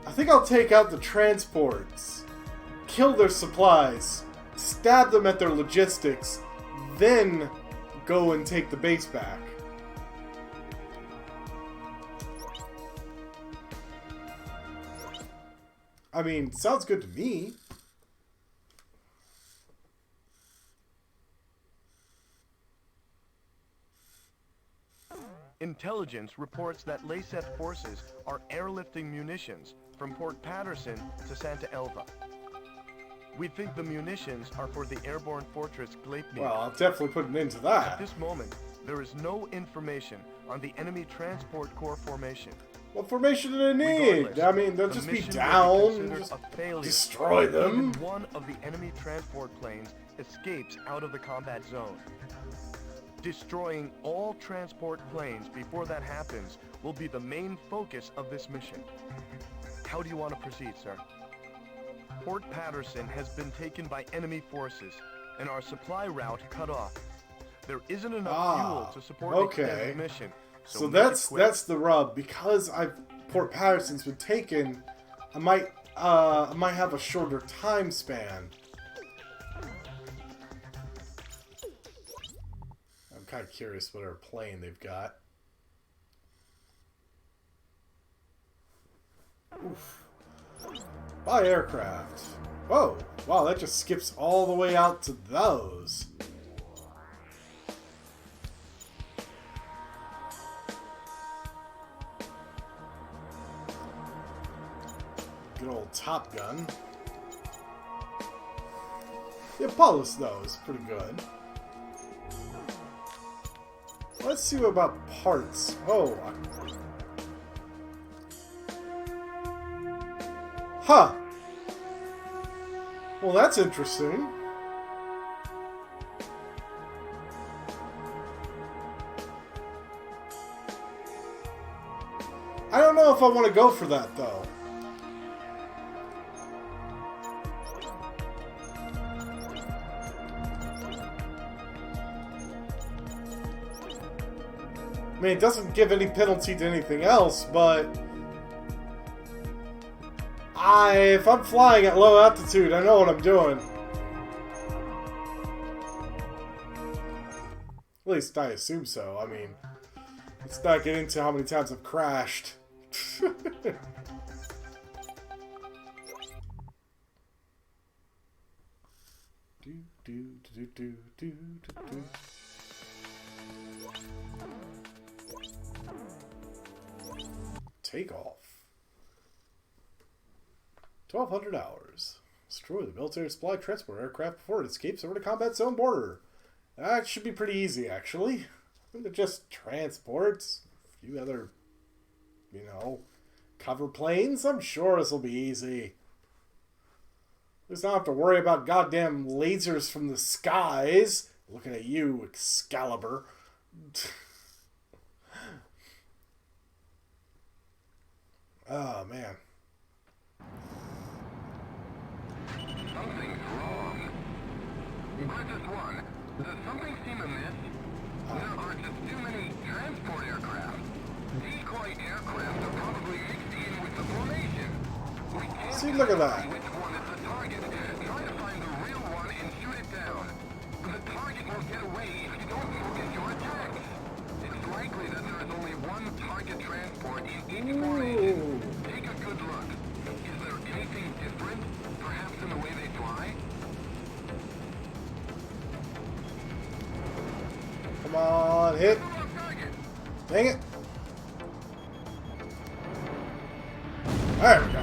I think I'll take out the transports, kill their supplies, stab them at their logistics, then go and take the base back. I mean, sounds good to me. Intelligence reports that LASEF forces are airlifting munitions from Port Patterson to Santa Elva. We think the munitions are for the airborne fortress Gleipnir. Well, I'll definitely put an end to that. At this moment, there is no information on the enemy transport corps formation. What formation do they need? Regardless, I mean, they'll the just be mission will down, considered just a failure. destroy them. Even one of the enemy transport planes escapes out of the combat zone. Destroying all transport planes before that happens will be the main focus of this mission. How do you want to proceed, sir? Port Patterson has been taken by enemy forces, and our supply route cut off. There isn't enough fuel to support the extended mission. So that's the rub. Because Port Patterson's been taken, I might have a shorter time span. I'm kind of curious what plane they've got. Oof. Buy aircraft. Whoa! Wow, that just skips all the way out to those. Good old Top Gun. The Apollos, though, is pretty good. Let's see what about parts. Oh. Huh. Well, that's interesting. I don't know if I want to go for that, though. I mean, it doesn't give any penalty to anything else, but if I'm flying at low altitude, I know what I'm doing. At least I assume so. I mean, let's not get into how many times I've crashed. Take off. 1,200 hours. Destroy the military supply transport aircraft before it escapes over the combat zone border. That should be pretty easy, actually. Just transports. A few other, cover planes. I'm sure this will be easy. At least I don't have to worry about goddamn lasers from the skies. Looking at you, Excalibur. Oh, man. Something's wrong. Bridges 1, does something seem amiss? There are just too many transport aircraft. Decoy aircraft are probably mixed in with the formation. We can't See, look at that. which one is the target. Try to find the real one and shoot it down. The target will get away if you don't focus your attacks. It's likely that there is only one target transport in each formation. Take a good look. Is there anything different? Perhaps in the way they fly? Come on, hit. Dang it. There we go.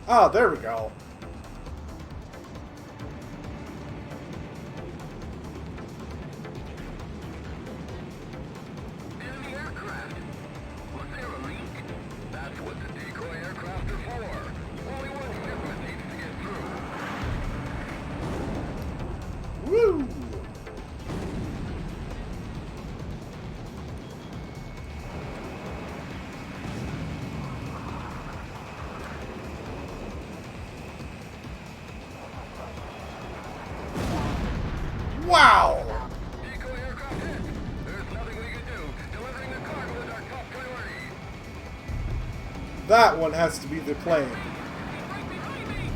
Oh, there we go. Enemy aircraft. Was there a leak? That's what the decoy aircraft are for. Only one shipment needs to get through. Woo! Wow! Decoy aircraft hit. There's nothing we can do. Delivering the cargo is our top priority. That one has to be the plane. Right behind me!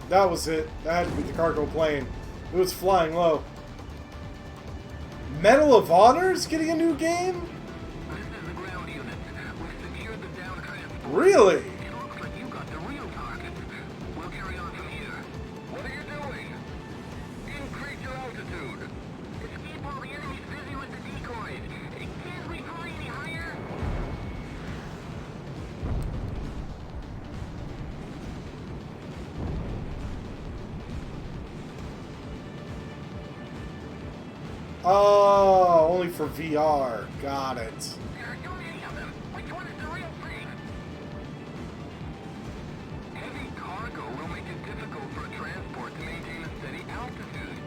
That was it. That had to be the cargo plane. It was flying low. Medal of Honor's getting a new game? This is the ground unit. We've secured the down transport. Really? It looks like you got the real target. We'll carry on from here. What are you doing? Oh, only for VR. Got it. There are too many of them. Which one is the real thing? Heavy cargo will make it difficult for transport to maintain a steady altitude.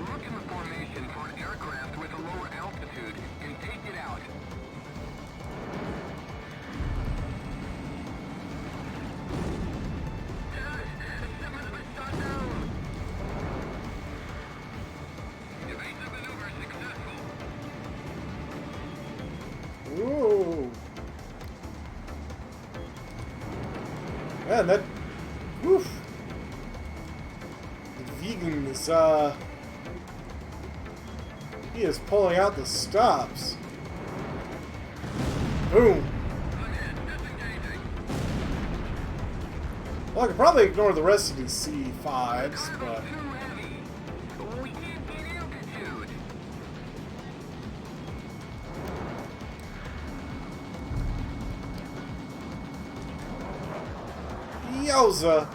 Look in the formation for an aircraft with a lower altitude and take it out. Evasive maneuver successful. Ooh. Man, that... Woof. The vegan is, he is pulling out the stops. Boom. Well, I could probably ignore the rest of these C5s, but... Too heavy. We can't get altitude. Yowza!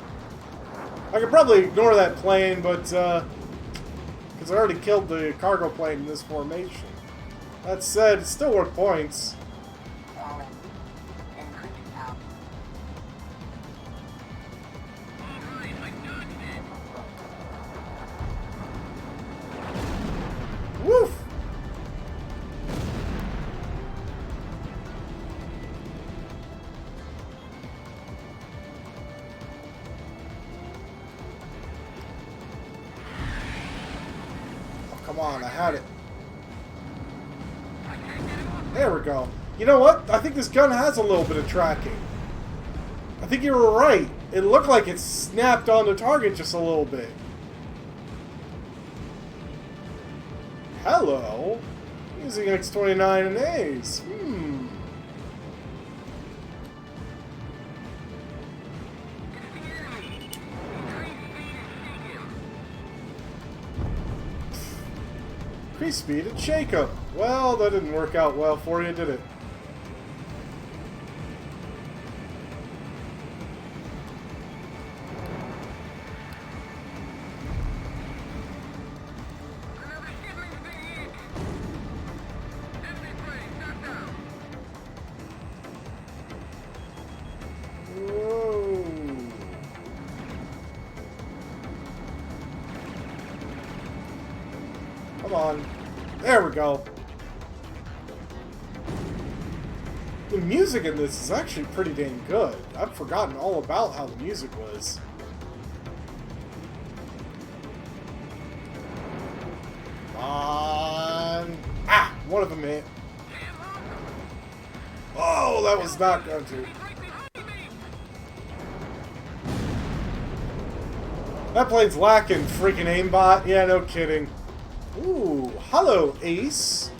I could probably ignore that plane, but, because I already killed the cargo plane in this formation. That said, it's still worth points. Falling. Increase out. Alright, I dodged it. Woof! Oh, come on, I had it. There we go. You know what? I think this gun has a little bit of tracking. I think you were right. It looked like it snapped on the target just a little bit. Hello. Using X29 and A's. Increase speed and shake 'em. Well, that didn't work out well for you, did it? Another shipment's been hit. Enemy plane shut down. Whoa. Come on. There we go. The music in this is actually pretty dang good. I've forgotten all about how the music was. Come on. Ah! One of them hit. Oh, that was not going to. That plane's lacking freaking aimbot. Yeah, no kidding. Ooh, hello, Ace.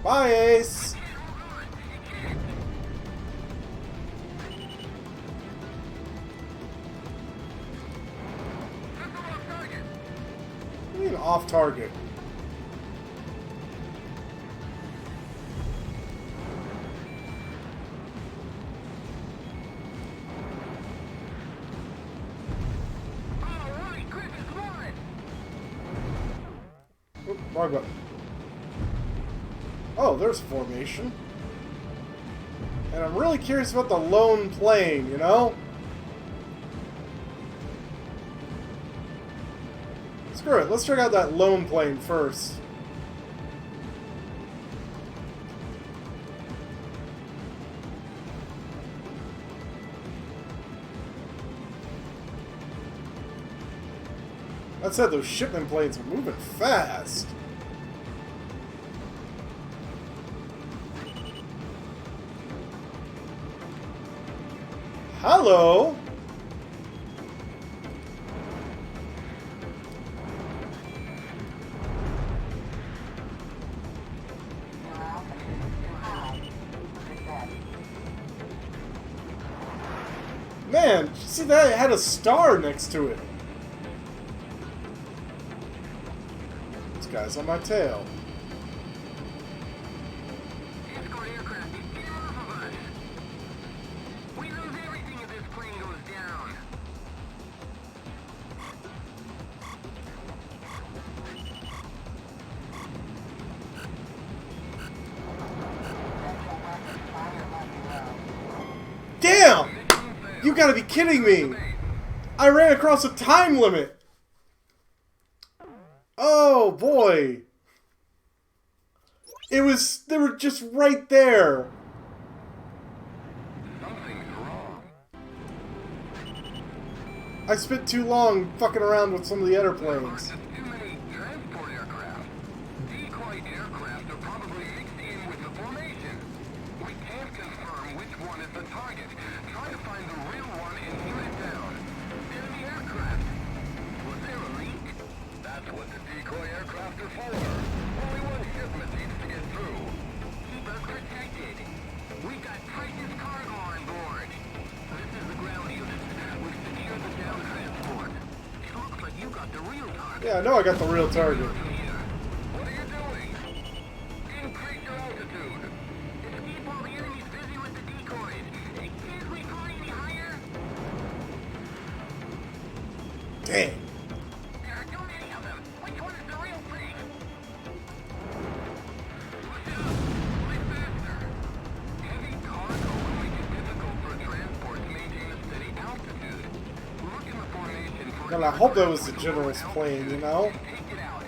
Bye, Ace. What do you mean off target? Wrong button. Oh, there's formation. And I'm really curious about the lone plane, you know? Screw it, let's check out that lone plane first. That said, those shipment planes are moving fast. Hello. Your altitude is too high. Reset. Man, did you see that? It had a star next to it. This guy's on my tail. gotta be kidding me! I ran across a time limit! Oh boy! They were just right there! Something's wrong. I spent too long fucking around with some of the other There are planes. just too many transport aircraft. Decoy aircraft are probably mixed in with the formation. We can't confirm which one is the target. Try to find the real one and shoot it down. Enemy aircraft. Was there a leak? That's what the decoy aircraft are for. Only one shipment needs to get through. Keep us protected. We've got precious cargo on board. This is the ground unit. We've secured the down transport. It looks like you got the real target. Yeah, I know I got the real target. What are you doing? Increase your altitude. Just keep all the enemies busy with the decoys. Can't we fly any higher? Dang. There are too many of them. Which one is the real thing? Look out! Fly faster. Heavy cargo will make it difficult for transport to maintain a steady altitude. Look in the formation for... God, I hope that was the general's plane, you know? Take it out.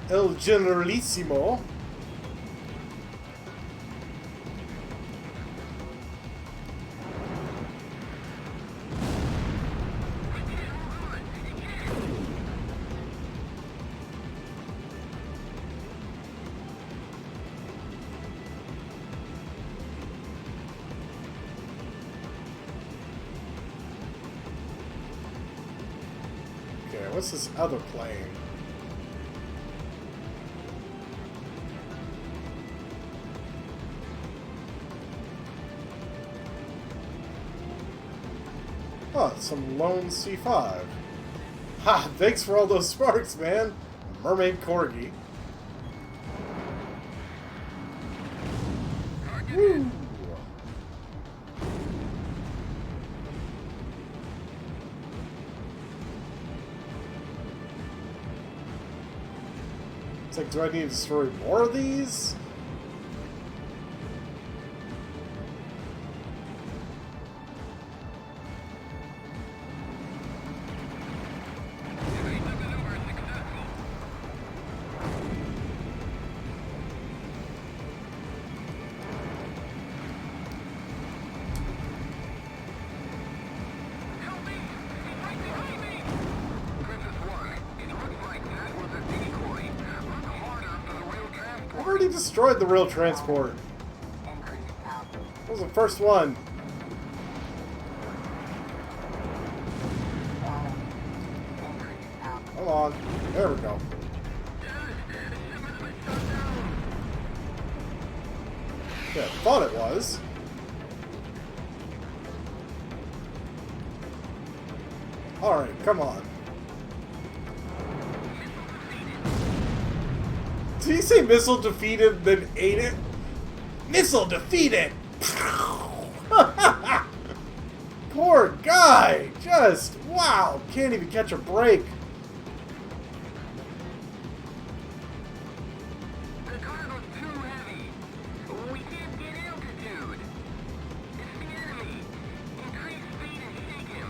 El Generalissimo. Okay, what's this other plane? Oh, it's some lone C5. Ha! Thanks for all those sparks, man! Mermaid Corgi. Woo! It's like, do I need to destroy more of these? I've already destroyed the real transport. That was the first one. Come on. There we go. Yeah, I thought it was. Alright, come on. Did he say missile defeated, then ate it? Missile defeated! Poor guy! Just, wow! Can't even catch a break. The cargo's too heavy. We can't get altitude. It's the enemy. Increase speed and shake him.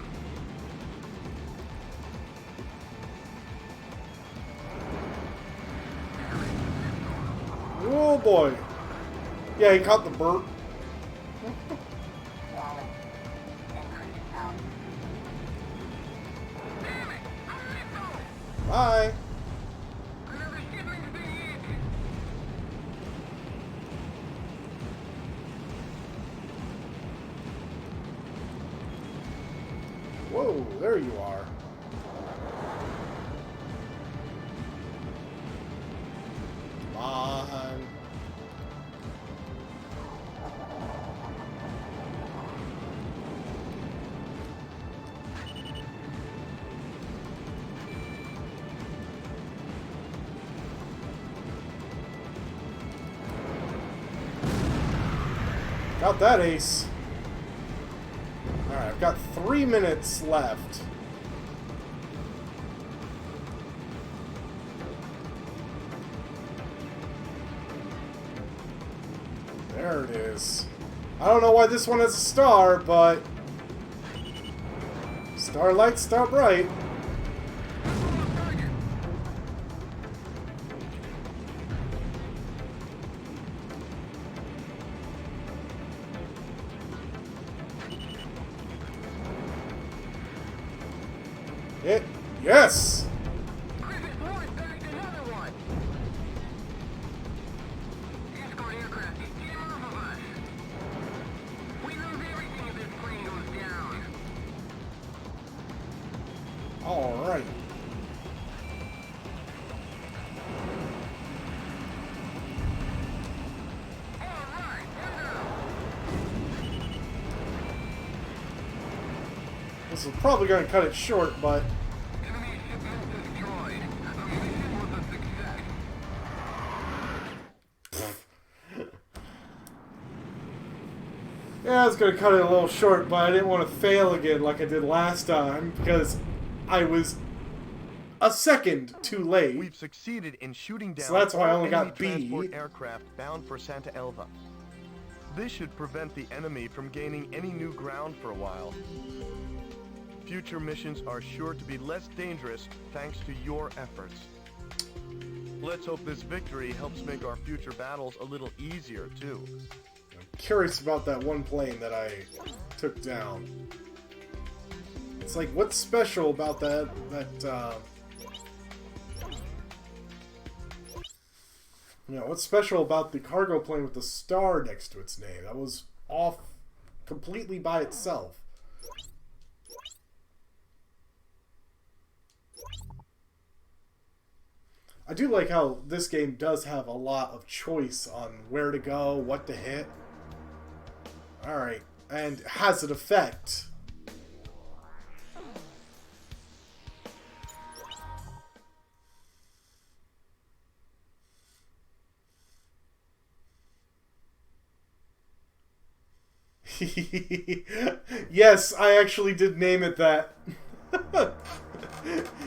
Oh boy. Yeah, he caught the burp. Bye. Another shipment's been hit. Whoa, there you are. Come on. Got that ace. Alright, I've got 3 minutes left. There it is. I don't know why this one has a star, but starlight, star bright. Yes! Alright. This is probably going to cut it short, but yeah, I was going to cut it a little short, but I didn't want to fail again like I did last time, because I was a second too late. We've succeeded in shooting down So that's why I only enemy got B. transport aircraft bound for Santa Elva. This should prevent the enemy from gaining any new ground for a while. Future missions are sure to be less dangerous thanks to your efforts. Let's hope this victory helps make our future battles a little easier, too. I'm curious about that one plane that I took down. It's like, what's special about that, you know, what's special about the cargo plane with the star next to its name? That was off completely by itself. I do like how this game does have a lot of choice on where to go, what to hit. Alright, and has an effect. Yes, I actually did name it that.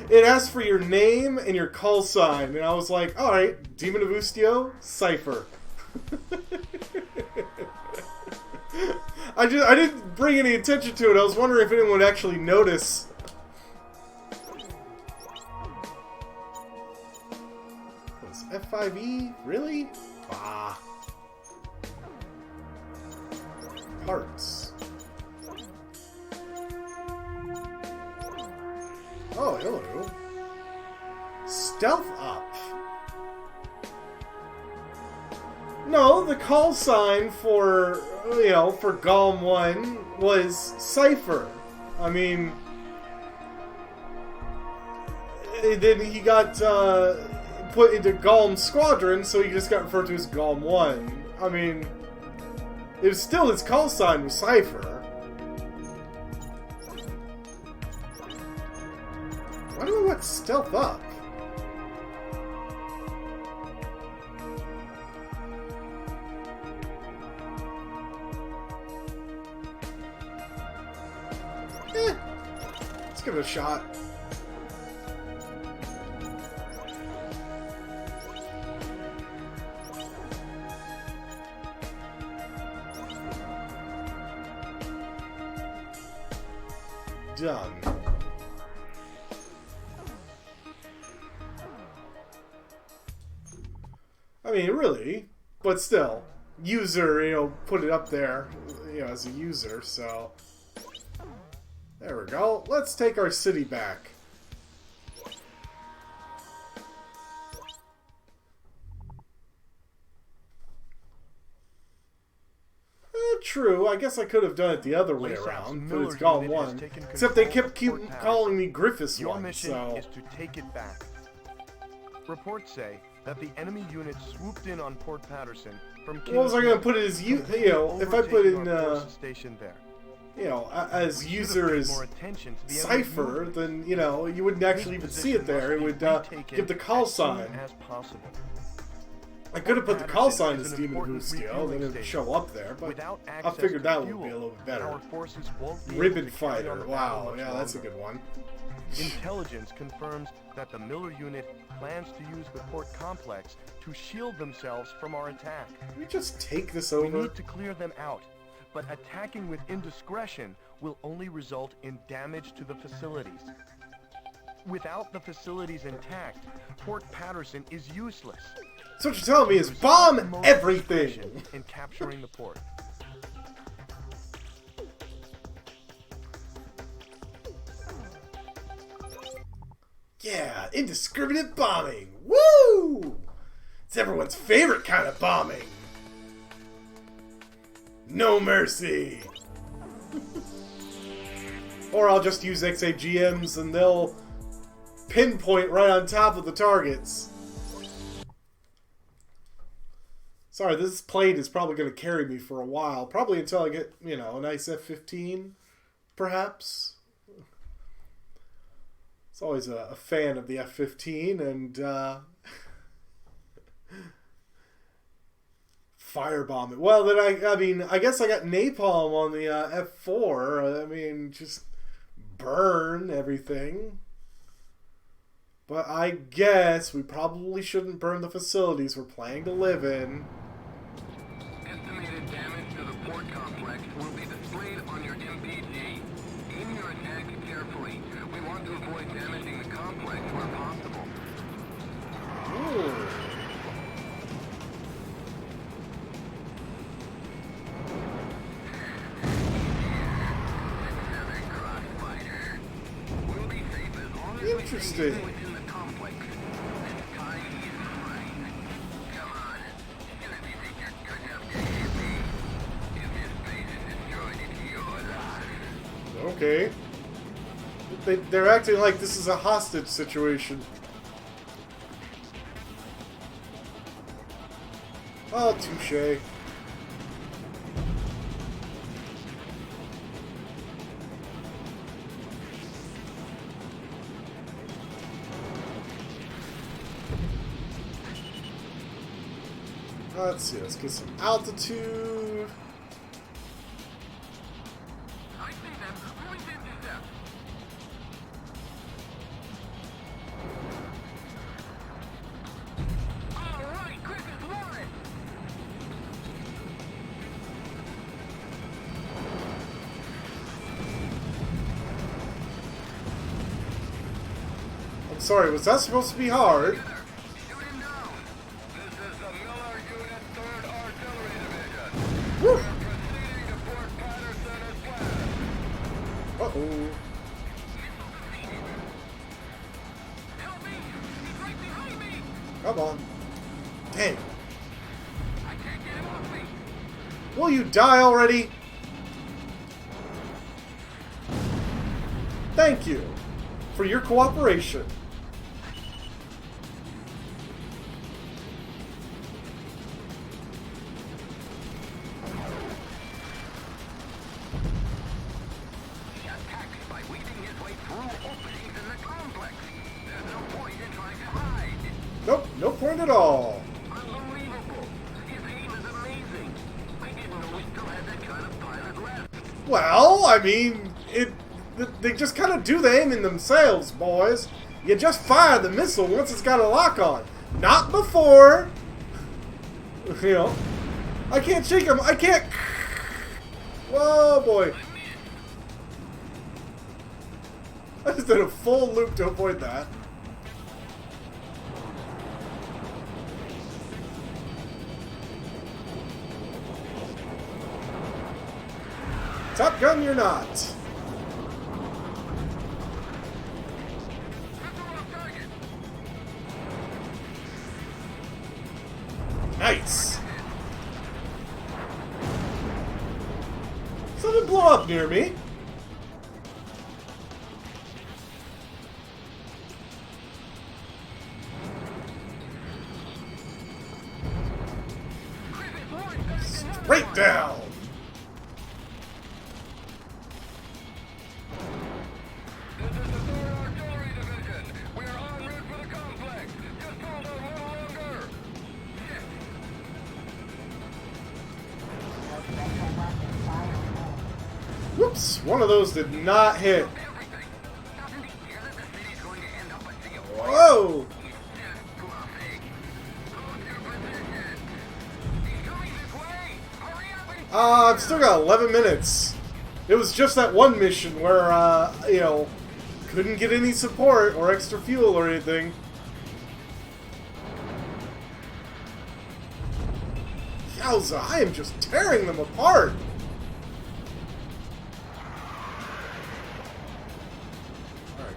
It asked for your name and your call sign, and I was like, alright, Demon of Ustio, Cypher. I didn't bring any attention to it. I was wondering if anyone would actually notice. What's F5E? Really? Bah. Parts. Oh, hello. Stealth up. No, the call sign for, you know, for Golem 1 was Cypher. I mean, then he got put into Golem Squadron, so he just got referred to as Golem 1. I mean, it was still his call sign was Cypher. I don't know what's stealth up. Let's give it a shot. Done. I mean, really, but still, user, you know, put it up there, you know, as a user, so there we go. Let's take our city back. True, I guess I could have done it the other way around, but it's Golem 1. Except they kept calling me Griffiths 1, Your mission so is to take it back. Reports say that the enemy unit swooped in on Port Patterson from King's what was I going to put it as, you know, if I put in, station there. you know, as user as Cypher, then, you know, you wouldn't actually even see it there. It would give the call sign. As possible. I could have put the call sign Patterson as is an Demon important Steel, then refueling it would station. show up there, but Without I access figured to that would fuel, be a little bit better. our forces won't be Ribbon able to carry on Fighter, the wow, battle much yeah, that's a longer. good one. Intelligence confirms that the Miller unit plans to use the port complex to shield themselves from our attack. Can we just take this We over? need to clear them out, but attacking with indiscretion will only result in damage to the facilities. Without the facilities intact, Port Patterson is useless. So what you're telling me is Use bomb utmost everything! discretion in capturing the port. Yeah, indiscriminate bombing! Woo! It's everyone's favorite kind of bombing! No mercy! Or I'll just use XAGMs and they'll pinpoint right on top of the targets. Sorry, this plane is probably going to carry me for a while. Probably until I get, you know, a nice F-15, perhaps. It's always a fan of the F-15, and firebomb it. Well, then I mean, I guess I got napalm on the F-4. I mean, just burn everything. But I guess we probably shouldn't burn the facilities we're planning to live in. Estimated damage to the port complex will be displayed on your MPG. Aim your attacks carefully. We want to avoid damaging the complex where possible. Ooh. Another crossfighter. We'll be safe as long as we Interesting. stay within the complex. This time is mine. Come on. As soon as you think you're good enough to hit me, if this place is destroyed, it's your loss. Okay. They're acting like this is a hostage situation. Oh, touche. Let's see, let's get some altitude. I see them. Point intercept. All right, Griffith won it. I'm sorry, was that supposed to be hard? Shoot him down. This is the Miller Unit 3rd Artillery Division. Woo! Proceeding to Port Patterson as planned. Uh-oh. Help me! He's right behind me! Come on. Dang. I can't get him off me! Will you die already? Thank you for your cooperation. He attacks by weaving his way through openings in the complex. There's no point in trying to hide. Nope, no point at all. Unbelievable. His aim is amazing. I didn't know we still had that kind of pilot left. Well, I mean, they just kind of do the aiming themselves, boys. You just fire the missile once it's got a lock on. Not before. You know, I can't shake him. I can't. Whoa, boy. I just did a full loop to avoid that. Top Gun, you're not. Nice. Something blow up near me. Straight down. This is the 3rd Artillery Division. We are en route for the complex. Just hold on a little longer. Shit, Oops, one of those did not hit. Whoa! I've still got 11 minutes. It was just that one mission where, you know, couldn't get any support or extra fuel or anything. Yowza, I am just tearing them apart. Alright.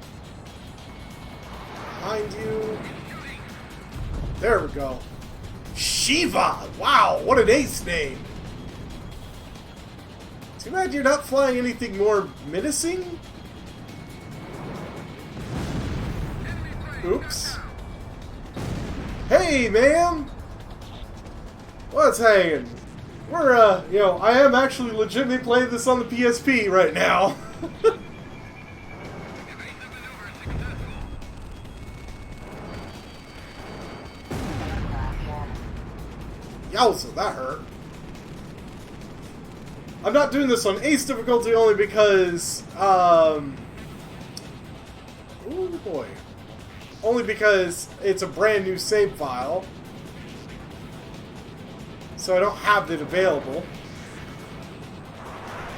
Behind you. There we go. Shiva! Wow, what an ace name! Too bad you're not flying anything more menacing? Oops. Hey, man! What's hanging? We're, you know, I am actually legitimately playing this on the PSP right now. Yowza, that hurt. I'm not doing this on Ace difficulty only because, ooh boy. Only because it's a brand new save file. So I don't have it available.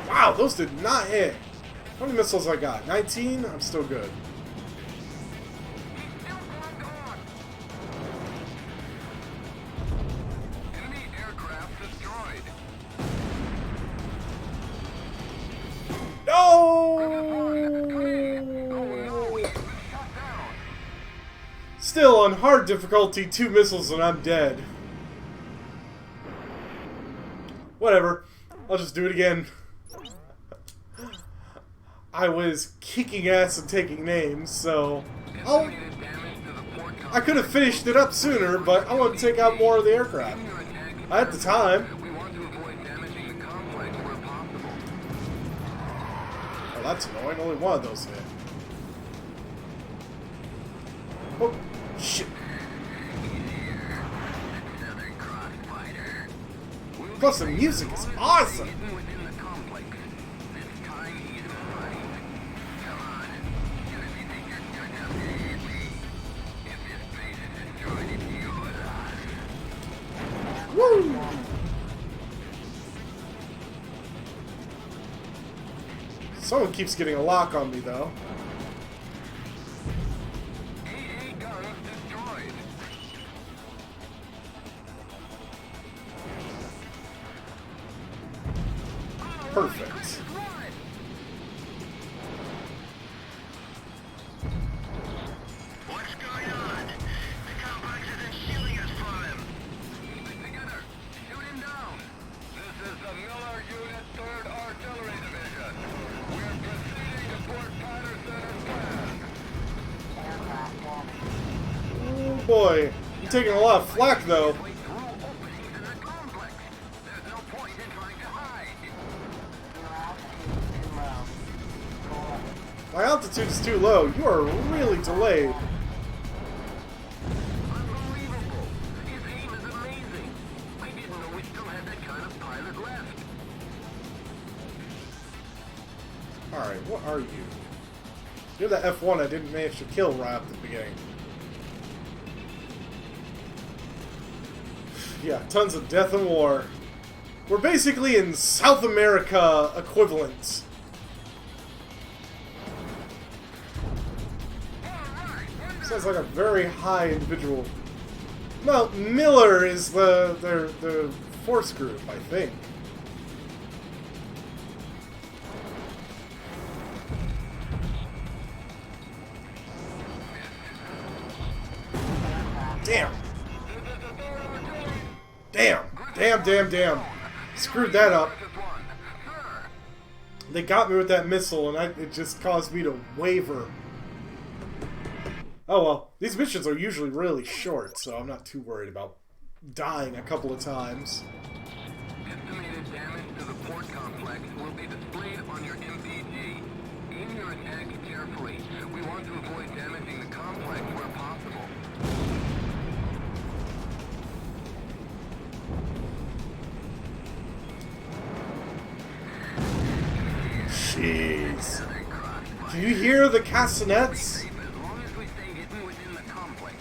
Wow, those did not hit. How many missiles I got? 19? I'm still good. Enemy aircraft destroyed. No! Still on hard difficulty, 2 missiles and I'm dead. Whatever. I'll just do it again. I was kicking ass and taking names, so I could have finished it up sooner, but I want to take out more of the aircraft. I had the time. Oh, that's annoying. Only one of those hit. Oh, shit. Plus, the music is awesome! Woo! Someone keeps getting a lock on me, though. Perfect. What's going on? The complex isn't shielding us from him. Keep it together. Shoot him down. This is the Miller Unit 3rd Artillery Division. We're proceeding to Fort Patterson as planned. Oh boy. You're taking a lot of flack, though. My altitude's too low. You are really delayed. Unbelievable. His aim is amazing. I didn't know we still had that kind of pilot left. Alright, what are you? You're the F1 I didn't manage to kill right at the beginning. Yeah, tons of death and war. We're basically in South America equivalent. Sounds like a very high individual. Well, Miller is the force group, I think. Damn. Damn. Screwed that up. They got me with that missile, and it just caused me to waver. Oh well, these missions are usually really short, so I'm not too worried about dying a couple of times. Estimated damage to the port complex will be displayed on your MPG. Aim your attacks carefully. We want to avoid damaging the complex where possible. Jeez. Can you hear the castanets? As long as we stay hidden within the complex.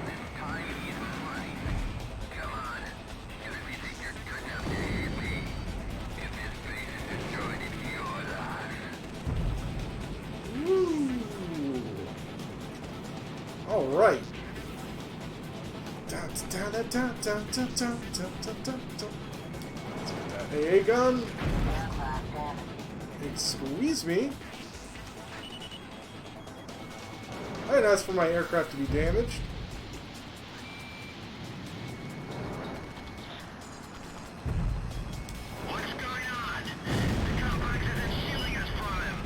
This time is mine. Come on. Do you think you're good enough to hit me? If this place is destroyed, it's your loss. Woo. Alright. AA gun. Excuse me. I didn't ask for my aircraft to be damaged. What's going on? The complex isn't shielding us from him.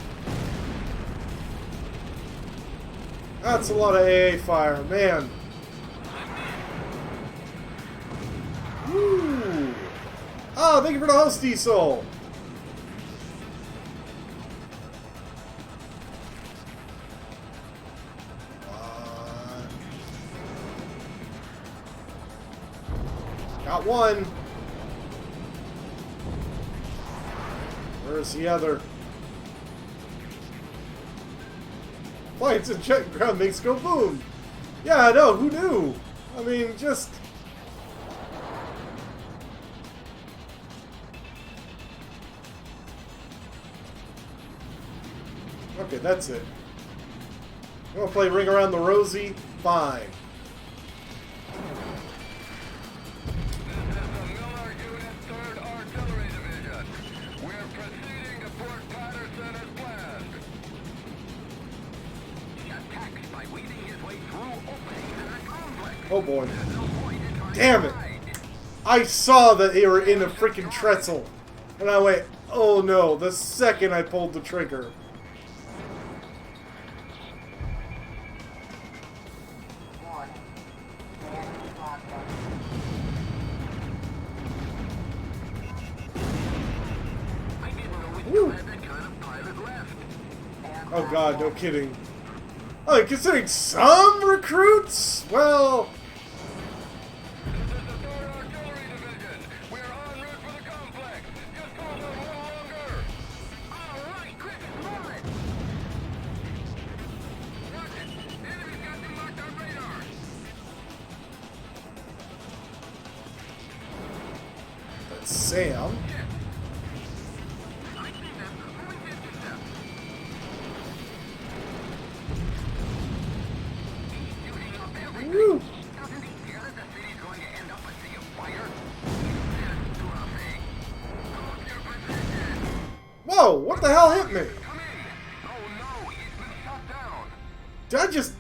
That's a lot of AA fire, man. Woo! Oh, thank you for the host, Diesel. Got one. Where's the other? Flights and check ground makes go boom. Yeah, I know. Who knew? I mean, just. Okay, that's it. You want to play Ring Around the Rosie? Fine. Oh boy. Damn it! I saw that they were in a freaking trestle. And I went, oh no, the second I pulled the trigger. Woo. Oh god, no kidding. Oh, considering some recruits? Well... That's Sam. Woo. Whoa, what the hell hit me? Did I just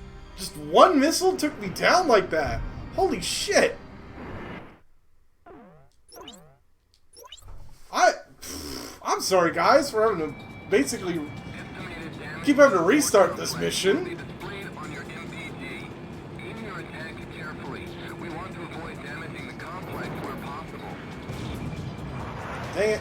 one missile took me down like that? Holy shit. I'm sorry guys for having to basically keep having to restart this mission. Dang it.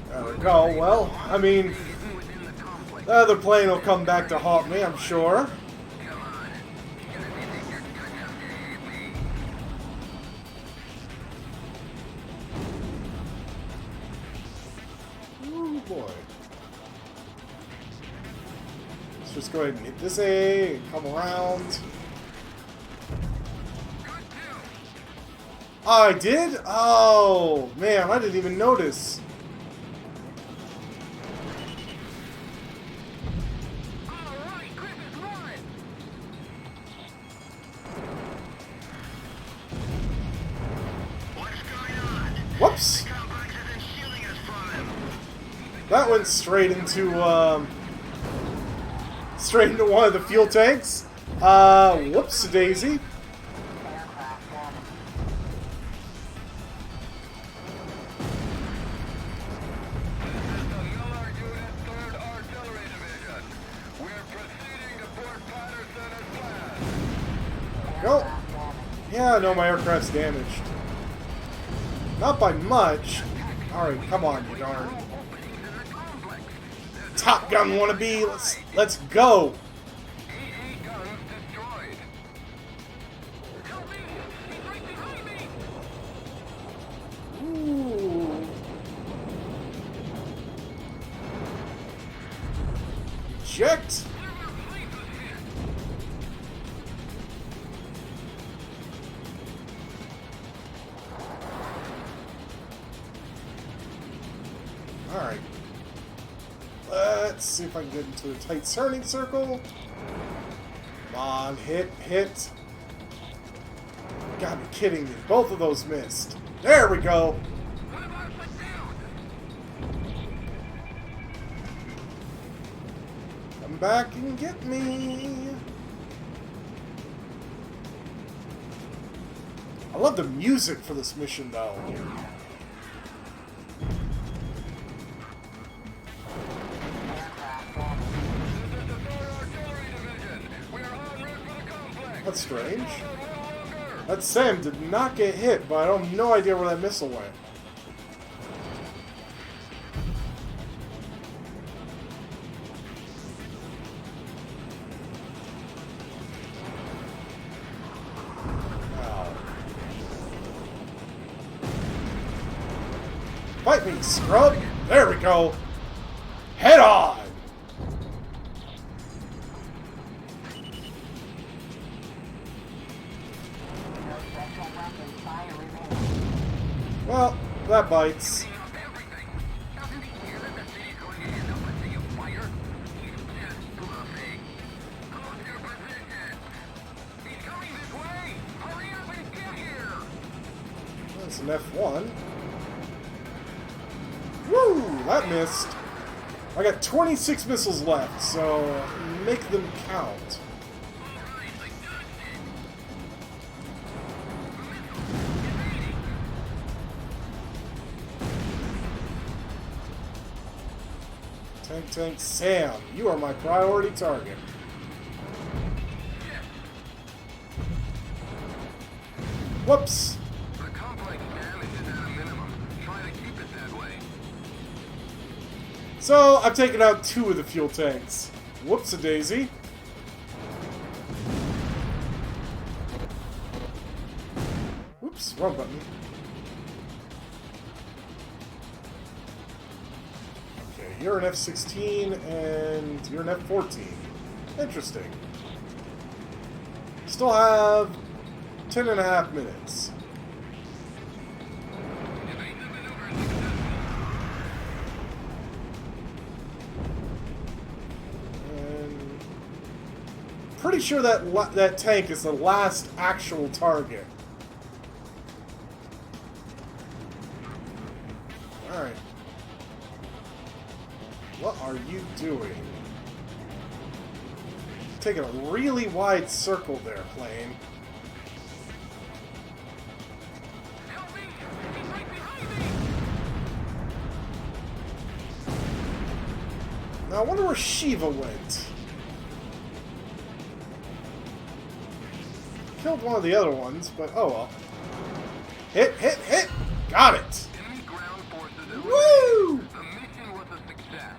There we go. Well, I mean, the other plane will come back to haunt me, I'm sure. Oh boy. Let's just go ahead and hit this A and come around. Oh, I did? Oh, man, I didn't even notice. Whoops! That went straight into one of the fuel tanks. Whoops, daisy. Go. Yeah, no, my aircraft's damaged. Not by much. Alright, come on, you darn. Top Gun wannabe, let's go. Eject! Alright. Let's see if I can get into a tight turning circle. Come on, hit. You gotta be kidding me. Both of those missed. There we go. Come back and get me. I love the music for this mission, though. That's strange. That Sam did not get hit, but I have no idea where that missile went. Wow. Fight me, scrub! There we go! Head on! Well, that bites. That's an F1. Woo! That missed. I got 26 missiles left, so make them count. Tank Sam, you are my priority target. Whoops! The complex damage is at a minimum. Try to keep it that way. So, I've taken out 2 of the fuel tanks. Whoops-a-daisy. Whoops, wrong button. You're an F-16, and you're an F-14. Interesting. Still have 10.5 minutes. And pretty sure that tank is the last actual target. Alright. What are you doing? Taking a really wide circle there, plane. Help me! He's right behind me! Now, I wonder where Shiva went. Killed one of the other ones, but oh well. Hit! Got it! Enemy ground forces eliminated. Woo! The mission was a success.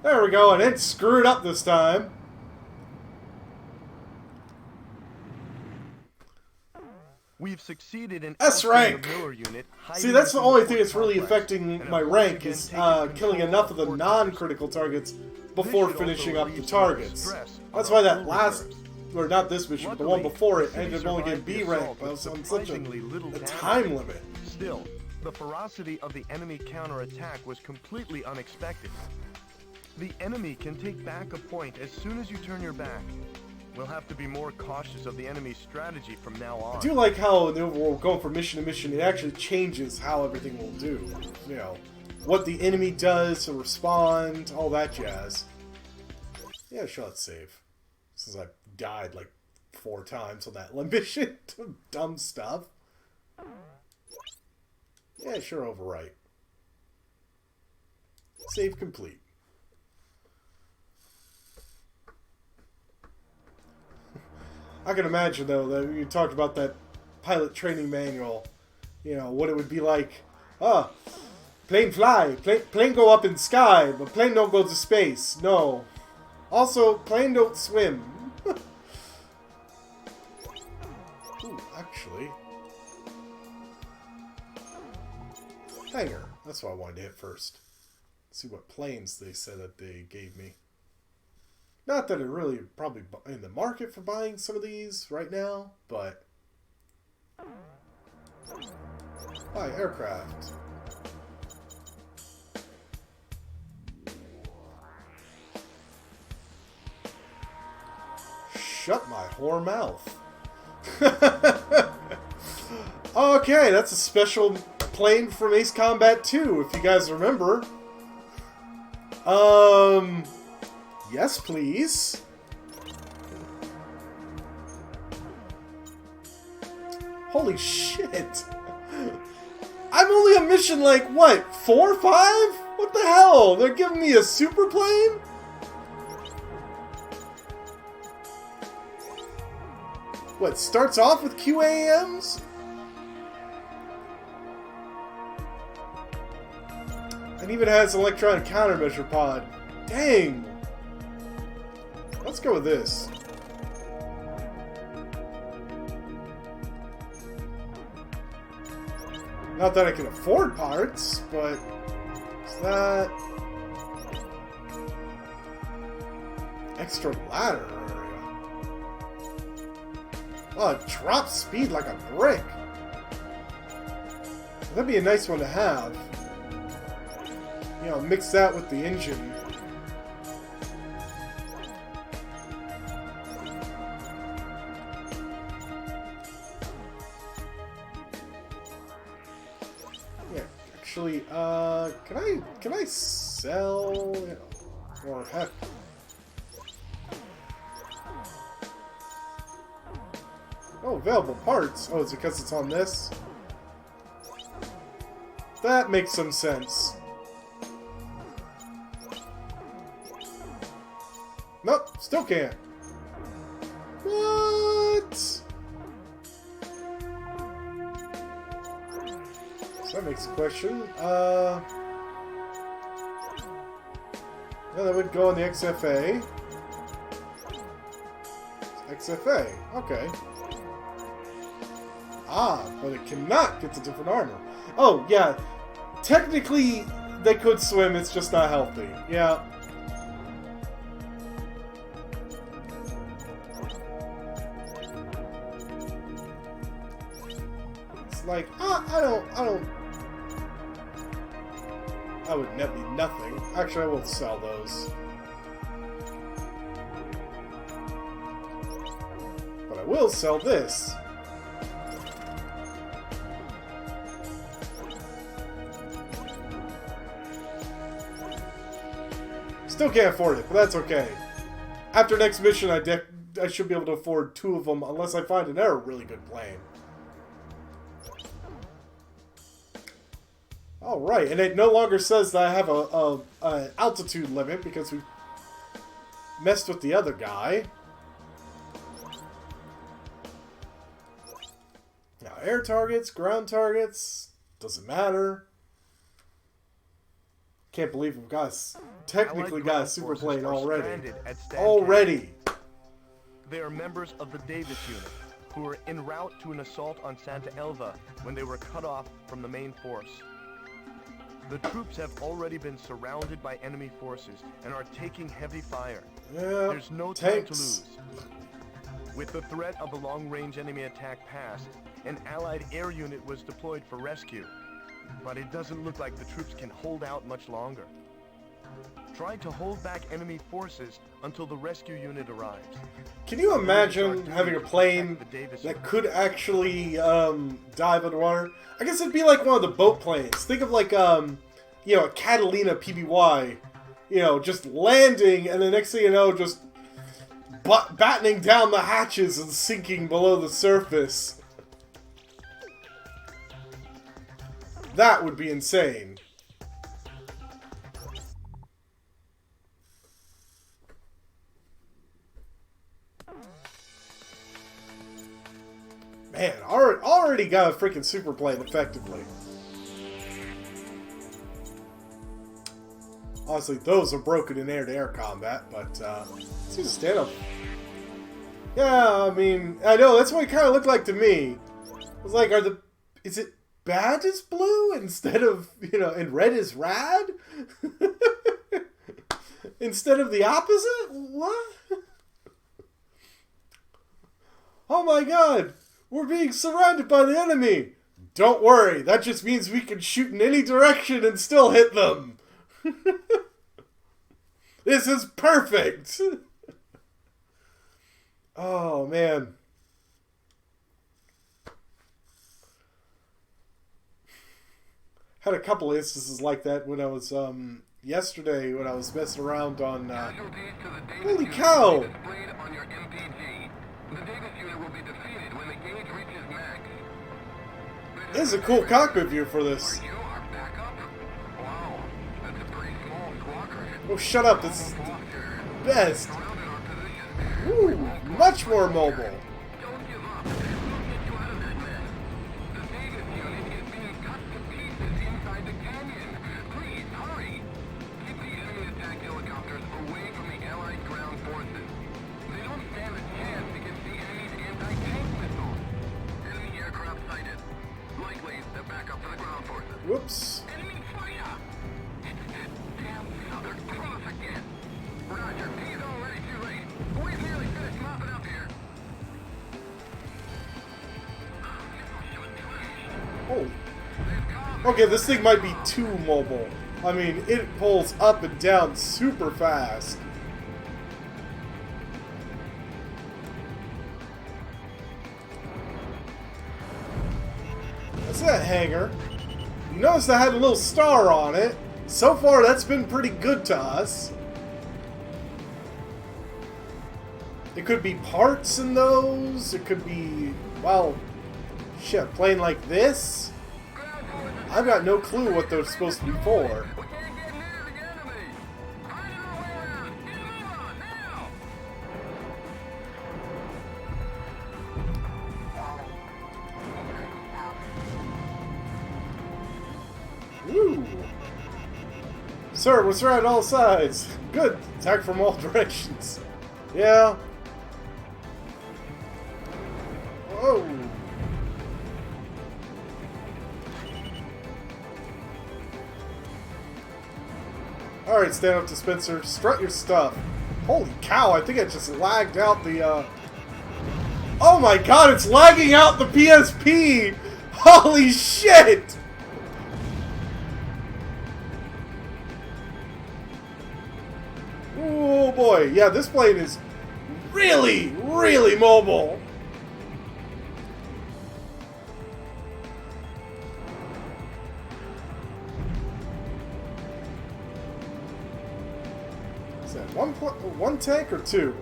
There we go, and it screwed up this time. We've succeeded in S rank. Unit. See, that's the only thing that's really affecting my rank is killing enough of the non-critical targets before finishing up the targets. That's why that last, or not this mission, but the one before it, ended up only getting B rank, but I was on such a time limit. Still, the ferocity of the enemy counterattack was completely unexpected. The enemy can take back a point as soon as you turn your back. We'll have to be more cautious of the enemy's strategy from now on. I do like how in the overworld, going from mission to mission, it actually changes how everything will do. You know, what the enemy does to respond, all that jazz. Yeah, sure, let's save. Since I've died like 4 times on that mission to dumb stuff. Yeah, sure, overwrite. Save complete. I can imagine, though, that you talked about that pilot training manual. You know, what it would be like. Ah, plane fly. Plane go up in sky, but plane don't go to space. No. Also, plane don't swim. Ooh, actually. Hangar. That's what I wanted to hit first. see what planes they said that they gave me. Not that I'm really probably in the market for buying some of these right now, but buy aircraft. Shut my whore mouth. Okay, that's a special plane from Ace Combat 2, if you guys remember. Yes, please. Holy shit. I'm only a mission like, what, 4 or 5? What the hell? They're giving me a super plane? What, starts off with QAMs? And even has an electronic countermeasure pod. Dang! Let's go with this. Not that I can afford parts, but is that extra ladder area? Oh, it drops speed like a brick. That'd be a nice one to have. You know, mix that with the engine. Yeah, actually, can I sell, or heck, oh, available parts. Oh, is it because it's on this? That makes some sense. Nope, still can't. What? So that makes a question. Yeah, that would go on the XFA. XFA, okay. Ah, but it cannot get to different armor. Oh, yeah. Technically, they could swim, it's just not healthy. Yeah. Like, that would net me nothing. Actually, I will sell those. But I will sell this. Still can't afford it, but that's okay. After next mission, I should be able to afford 2 of them, unless I find another really good plane. Alright, and it no longer says that I have a altitude limit because we messed with the other guy. Now, air targets, ground targets, doesn't matter. Can't believe we've technically got a super plane already. Already! They are members of the Davis unit, who were en route to an assault on Santa Elva when they were cut off from the main force. The troops have already been surrounded by enemy forces and are taking heavy fire. Yeah, there's no time to lose. With the threat of a long-range enemy attack past, an allied air unit was deployed for rescue. But it doesn't look like the troops can hold out much longer. Try to hold back enemy forces until the rescue unit arrives. Can you imagine having a plane that could actually dive underwater? I guess it'd be like one of the boat planes. Think of like, you know, a Catalina PBY, you know, just landing and the next thing you know, just battening down the hatches and sinking below the surface. That would be insane. Man, already got a freaking super plane effectively. Honestly, those are broken in air-to-air combat, but seems to stand up. Yeah, I mean, I know that's what it kind of looked like to me. It was like, is it bad is blue instead of, and red is rad? Instead of the opposite? What? Oh my god! We're being surrounded by the enemy! Don't worry, that just means we can shoot in any direction and still hit them! This is perfect! Oh, man. Had a couple instances like that when I was, yesterday when I was messing around on, holy cow! This is a cool cockpit view for this. Oh, shut up, this is the best. Woo, much more mobile. Whoops. Oh. Okay, this thing might be too mobile. I mean, it pulls up and down super fast. That's that hangar. You notice I had a little star on it. So far, that's been pretty good to us. It could be parts in those. It could be, well, shit, a plane like this? I've got no clue what they're supposed to be for. Woo! Sir, we're surrounded on all sides. Good. Attack from all directions. Yeah. Whoa. Alright, stand up dispenser. Strut your stuff. Holy cow, I think I just lagged out the, Oh my god, it's lagging out the PSP! Holy shit! Oh boy, yeah, this plane is really, really mobile. Is that one tank or two?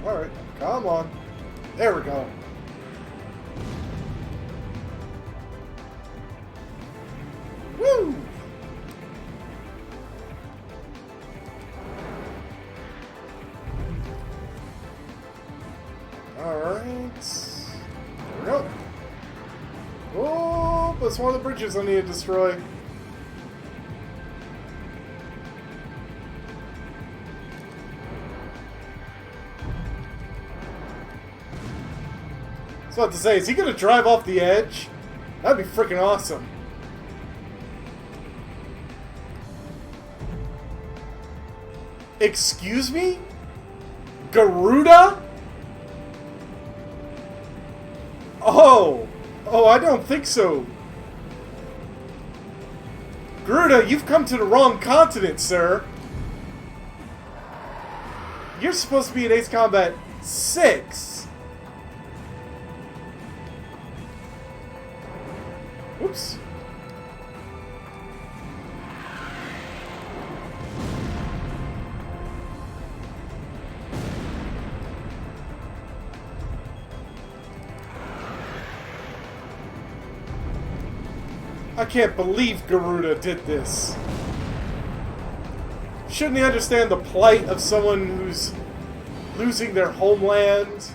Alright, come on. There we go. Woo! Alright. There we go. Oh, that's one of the bridges I need to destroy. I was about to say, is he going to drive off the edge? That'd be freaking awesome. Excuse me? Garuda? Oh. Oh, I don't think so. Garuda, you've come to the wrong continent, sir. You're supposed to be in Ace Combat 6. Oops. I can't believe Garuda did this. Shouldn't he understand the plight of someone who's losing their homeland?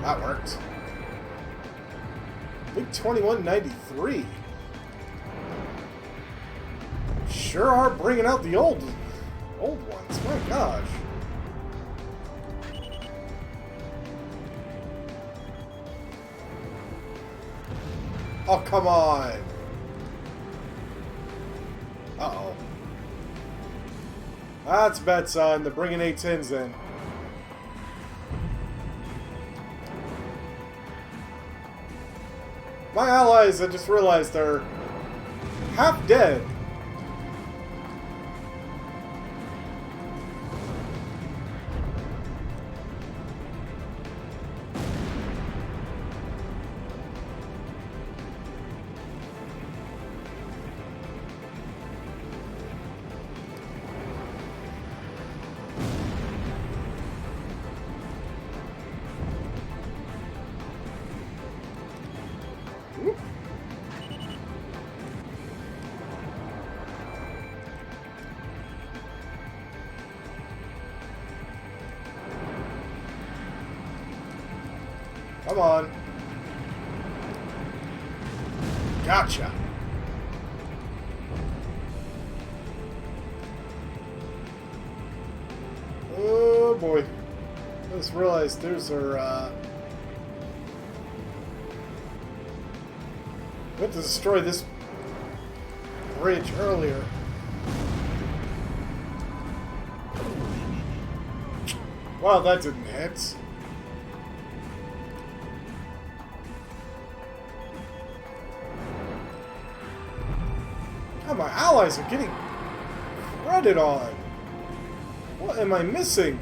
That worked. Big 2193. Sure are bringing out the old ones. My gosh. Oh, come on. Uh-oh. That's a bad sign. They're bringing A-10s in. My allies, I just realized, are half dead. Come on. Gotcha. Oh boy. I just realized there's our, we had to destroy this bridge earlier. Wow, that didn't hit. God, my allies are getting credit on. What am I missing?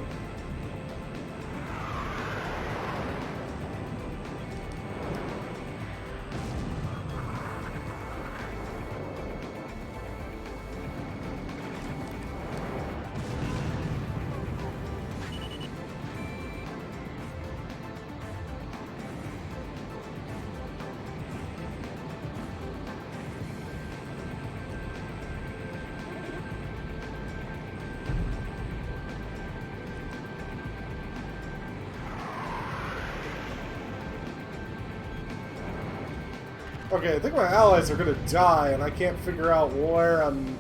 Okay, I think my allies are gonna die, and I can't figure out where I'm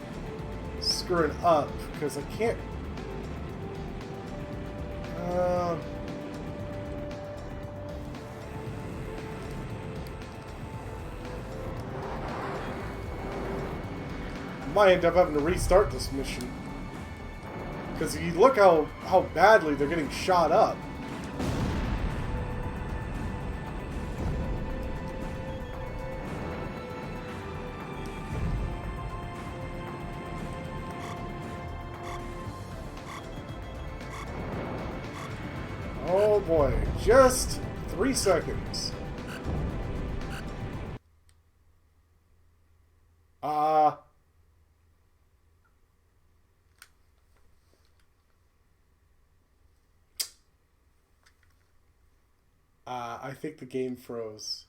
screwing up, because I can't... might end up having to restart this mission. Because you look how badly they're getting shot up. Oh boy, just 3 seconds. I think the game froze.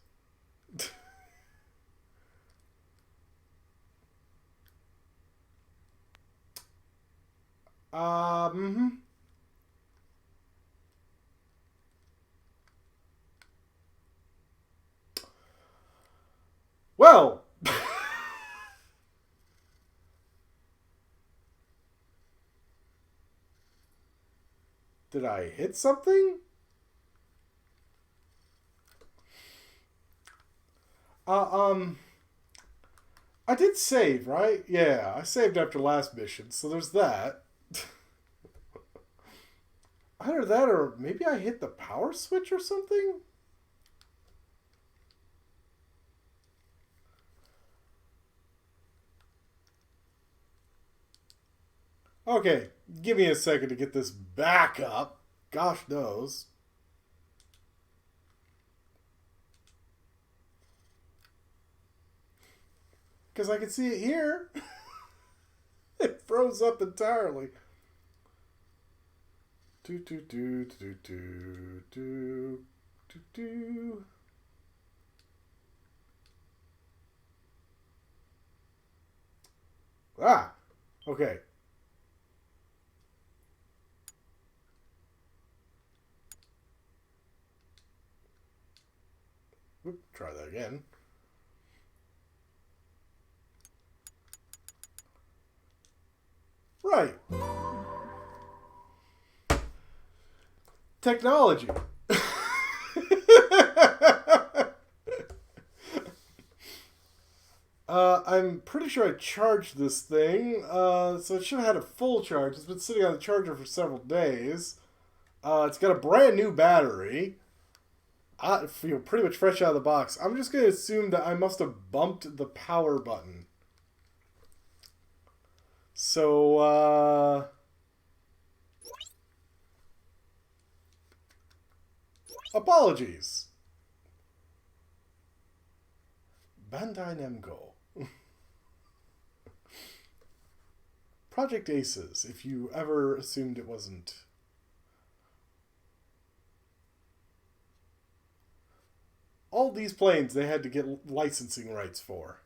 Well, did I hit something? I did save, right? Yeah, I saved after last mission, so there's that. Either that or maybe I hit the power switch or something? Okay, give me a second to get this back up. Gosh knows. Because I can see it here. It froze up entirely. Do do do do do do do do. Ah, okay. Oop, try that again. Right. Technology. I'm pretty sure I charged this thing, so it should have had a full charge. It's been sitting on the charger for several days. It's got a brand new battery. I feel pretty much fresh out of the box. I'm just going to assume that I must have bumped the power button. So, apologies. Bandai Namco. Project Aces, if you ever assumed it wasn't. All these planes they had to get licensing rights for.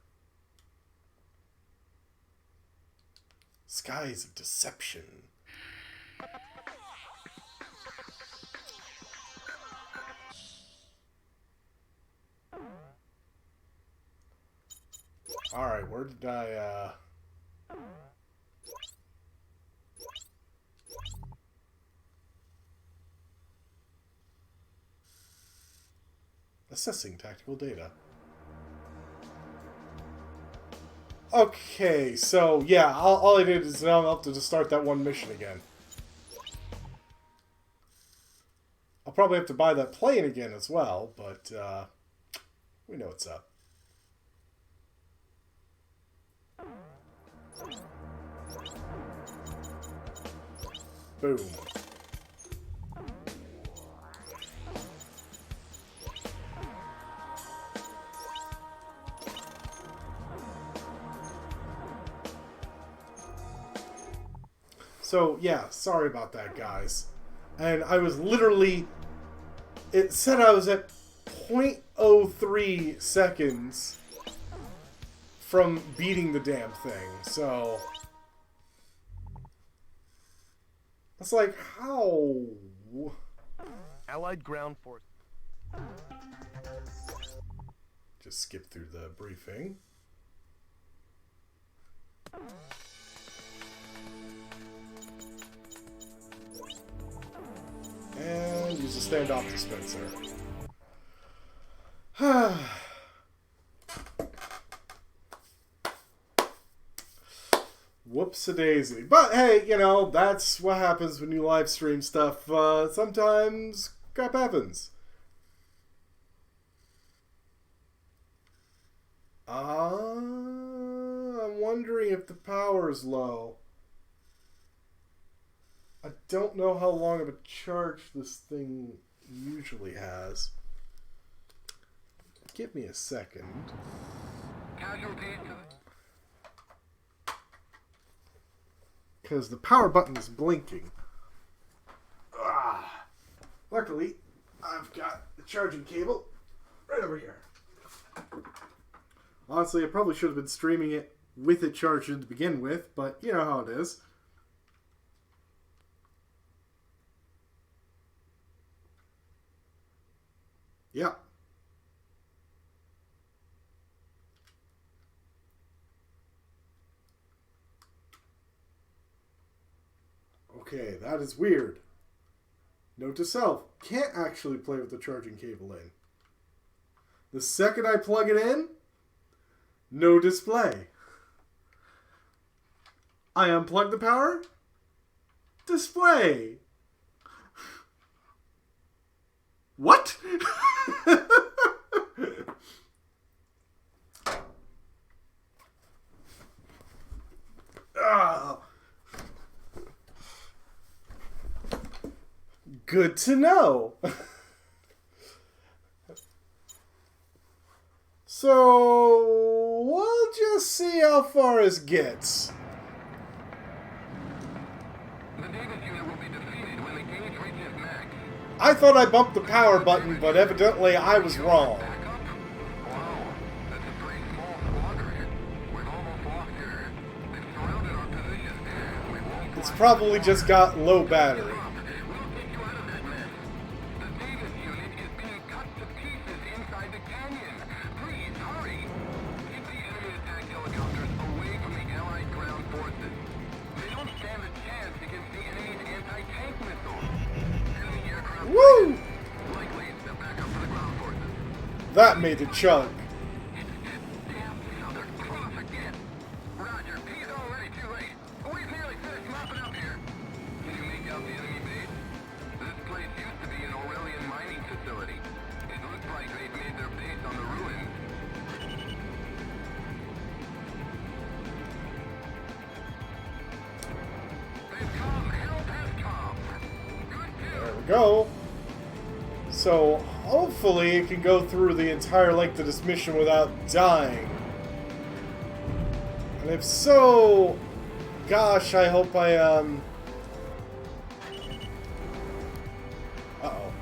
Skies of Deception. Alright, where did I, Assessing tactical data. Okay, so yeah, all I did is now I'm up to just start that one mission again. I'll probably have to buy that plane again as well, but we know what's up. Boom. So, yeah, sorry about that, guys. And I was literally... It said I was at 0.03 seconds from beating the damn thing, so... It's like, how? Allied ground force. Just skip through the briefing. And use a standoff dispenser. Whoops-a-daisy. But hey, you know, that's what happens when you live stream stuff. Sometimes crap happens. I'm wondering if the power's low. I don't know how long of a charge this thing usually has. Give me a second. Because the power button is blinking. Luckily, I've got the charging cable right over here. Honestly, I probably should have been streaming it with it charged to begin with, but you know how it is. Yeah. Okay, that is weird. Note to self, can't actually play with the charging cable in. The second I plug it in, no display. I unplug the power, display. What? Good to know. So, we'll just see how far this gets. The Davis unit will be defeated when the gauge I thought I bumped the power button, but evidently I was wrong. Wow, that's a pretty small squadron. We've almost lost her. They've surrounded our position. We won't It's probably just got low battery. we'll take you out of that mess. The Davis unit is being cut to pieces inside the canyon. Please, hurry. Keep the enemy attack helicopters away from the Allied ground forces. They don't stand a chance against the enemy's anti-tank missiles. Enemy aircraft Woo! likely to back up for the ground forces. That made a chunk. Damn Southern Cross again. Roger, he's already too late. We've nearly finished mopping up here. Can you make out the enemy base? This place used to be an Aurelian mining facility. It looks like they've made their base on the ruins. They've come. Help has come. Good There kill. we go. So, hopefully it can go through the entire length of this mission without dying. And if so, gosh, I hope I, Uh-oh.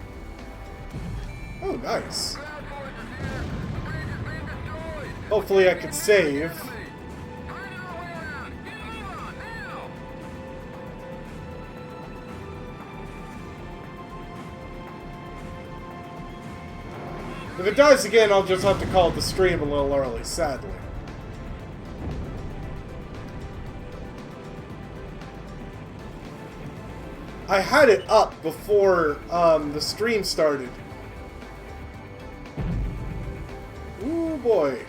Oh, nice. Ground forces here. The bridge is being destroyed. Hopefully I can save. Find another way around. Get a move on now. If it dies again, I'll just have to call the stream a little early, sadly. I had it up before the stream started. Ooh boy.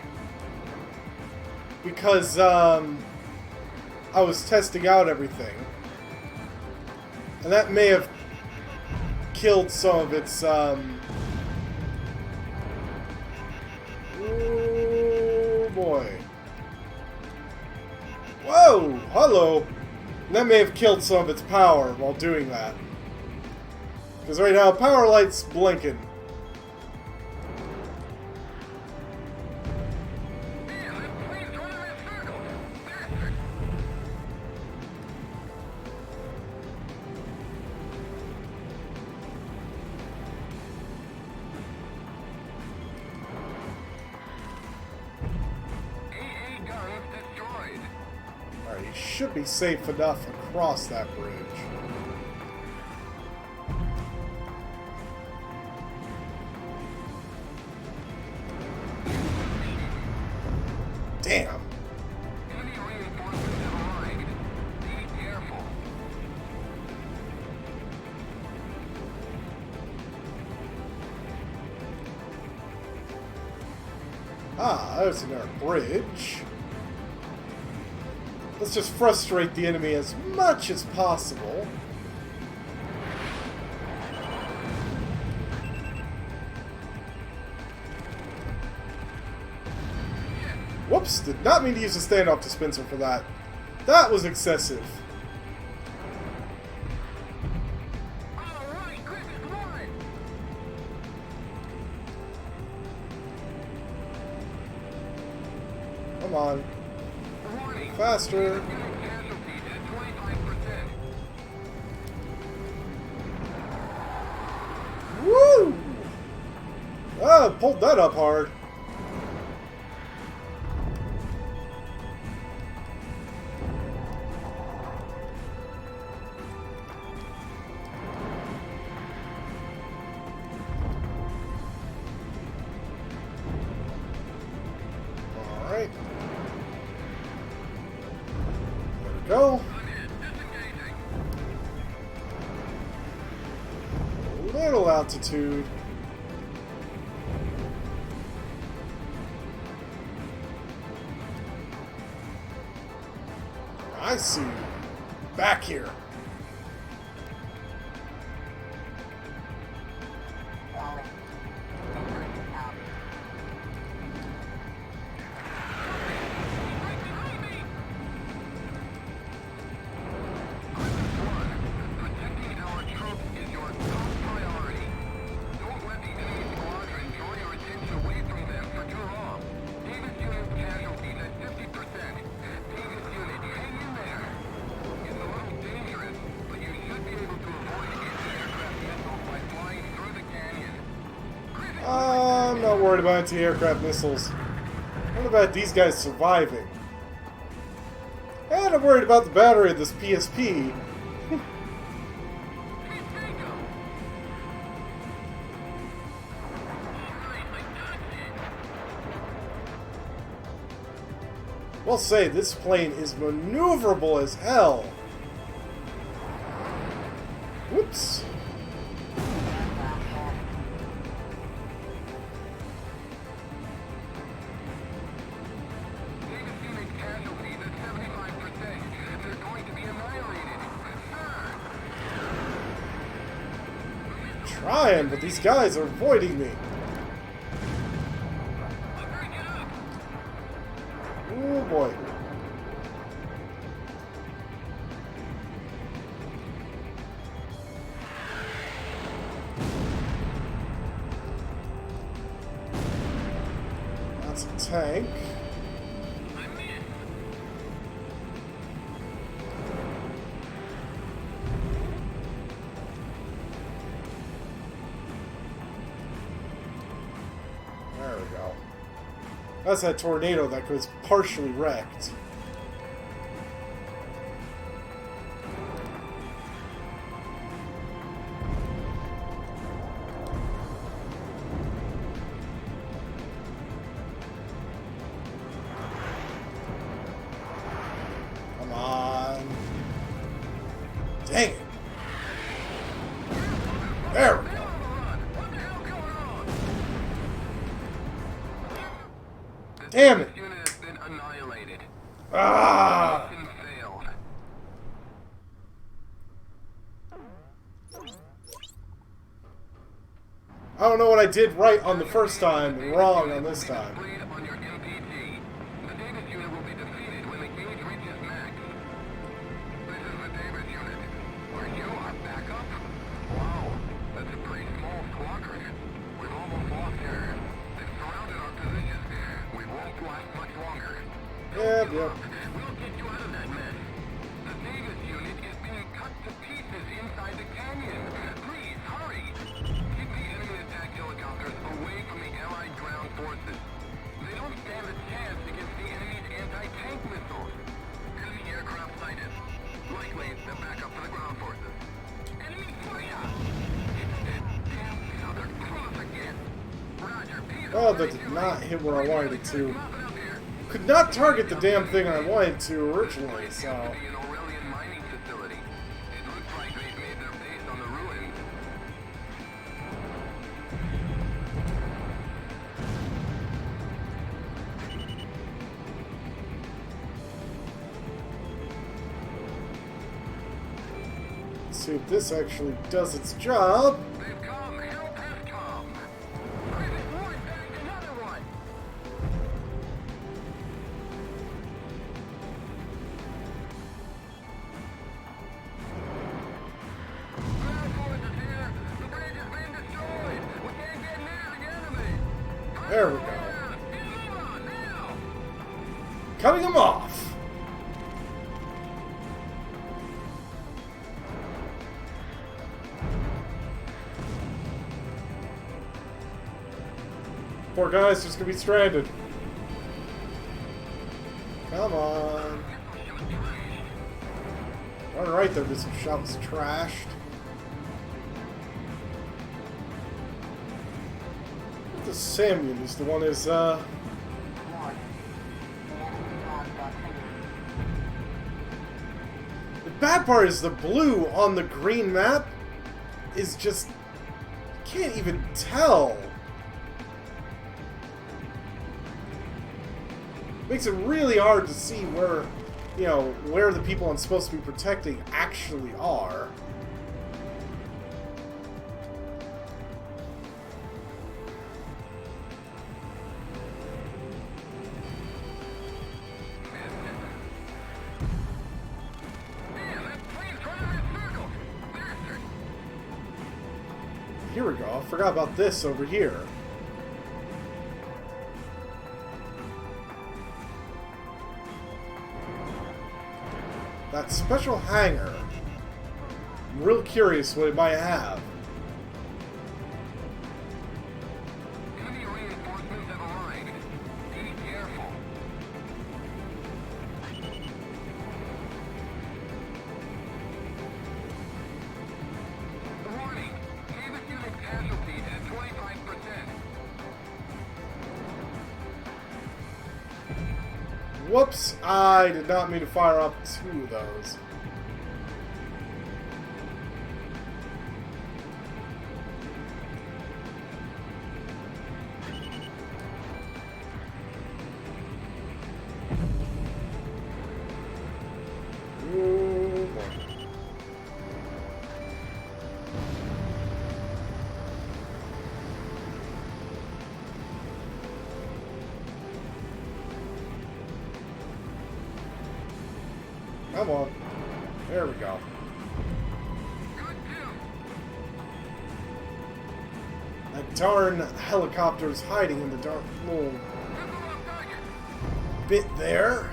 Because I was testing out everything. And that may have killed some of its Oh boy. Whoa! Hello! And that may have killed some of its power while doing that. Because right now, power light's blinking. Damn, that plane's running in circles. Bastard. AA guns destroyed. Alright, he should be safe enough across that bridge. Damn! Enemy reinforcements have arrived. Be careful. Ah, there's another bridge. Let's just frustrate the enemy as much as possible. Whoops, did not mean to use a standoff dispenser for that. That was excessive. All right, Griffith won. Come on, Warning. faster. Unit casualties at 25%. Woo! Ah, pulled that up hard. Alright. There we go. Disengaging. A little altitude. I see you. Back here. Falling. Out. Right behind me. Griffith 1. Protecting our troops is your top priority. Don't let the enemy squadron draw your attention away from them for too long. Davis unit casualties at 50%. Davis unit, hang in there. It's a little dangerous Not worried about anti-aircraft missiles. What about these guys surviving? And I'm worried about the battery of this PSP. We'll say this plane is maneuverable as hell. Whoops. Trying, but these guys are avoiding me. Oh boy. That's a tank. There we go. That's that tornado that was partially wrecked. Come on. Dang it. There we go. Damn it! Unit has been annihilated. Ah! Mission failed. I don't know what I did right on the first time and wrong on this time. Displayed on your MPG. The Davis unit will be defeated when the gauge reaches max. This is the Davis unit. Where you are backup? Wow, that's a pretty small squadron. We've almost lost her. They've surrounded our position. We won't last much longer. Yep. We'll get you out of that mess. The Davis unit is being cut to pieces inside the canyon. Please, hurry. Keep the enemy attack helicopters away from the Allied ground forces. They don't stand a chance against the enemy's anti-tank missiles. Enemy aircraft sighted. Likely the backup for the ground forces. Enemy fire! It's that damn southern cross again. Roger, peace. Well, that did not hit where I wanted it to. Could not target the damn thing I wanted to originally, so... Be an Aurelian mining facility. It looks like they've made their base on the ruins. Let's see if this actually does its job. They've come. Help has come. Private Ward bagged another one. Ground forces here. The bridge has been destroyed. We can't get near the enemy. There we go. Get on now. Cutting them off. Poor guy's just gonna be stranded. Come on. All right, there. This shop is trashed. The Samuel is the one is North. The enemy ground proximity. The bad part is the blue on the green map is just... can't even tell. Makes it really hard to see where, you know, where the people I'm supposed to be protecting actually are. Here we go. I forgot about this over here. That special hangar. I'm real curious what it might have. Enemy reinforcements Whoops! I did not mean to fire up 2 of those. Ooh, boy. Come on. There we go. That darn helicopter's hiding in the dark little bit there.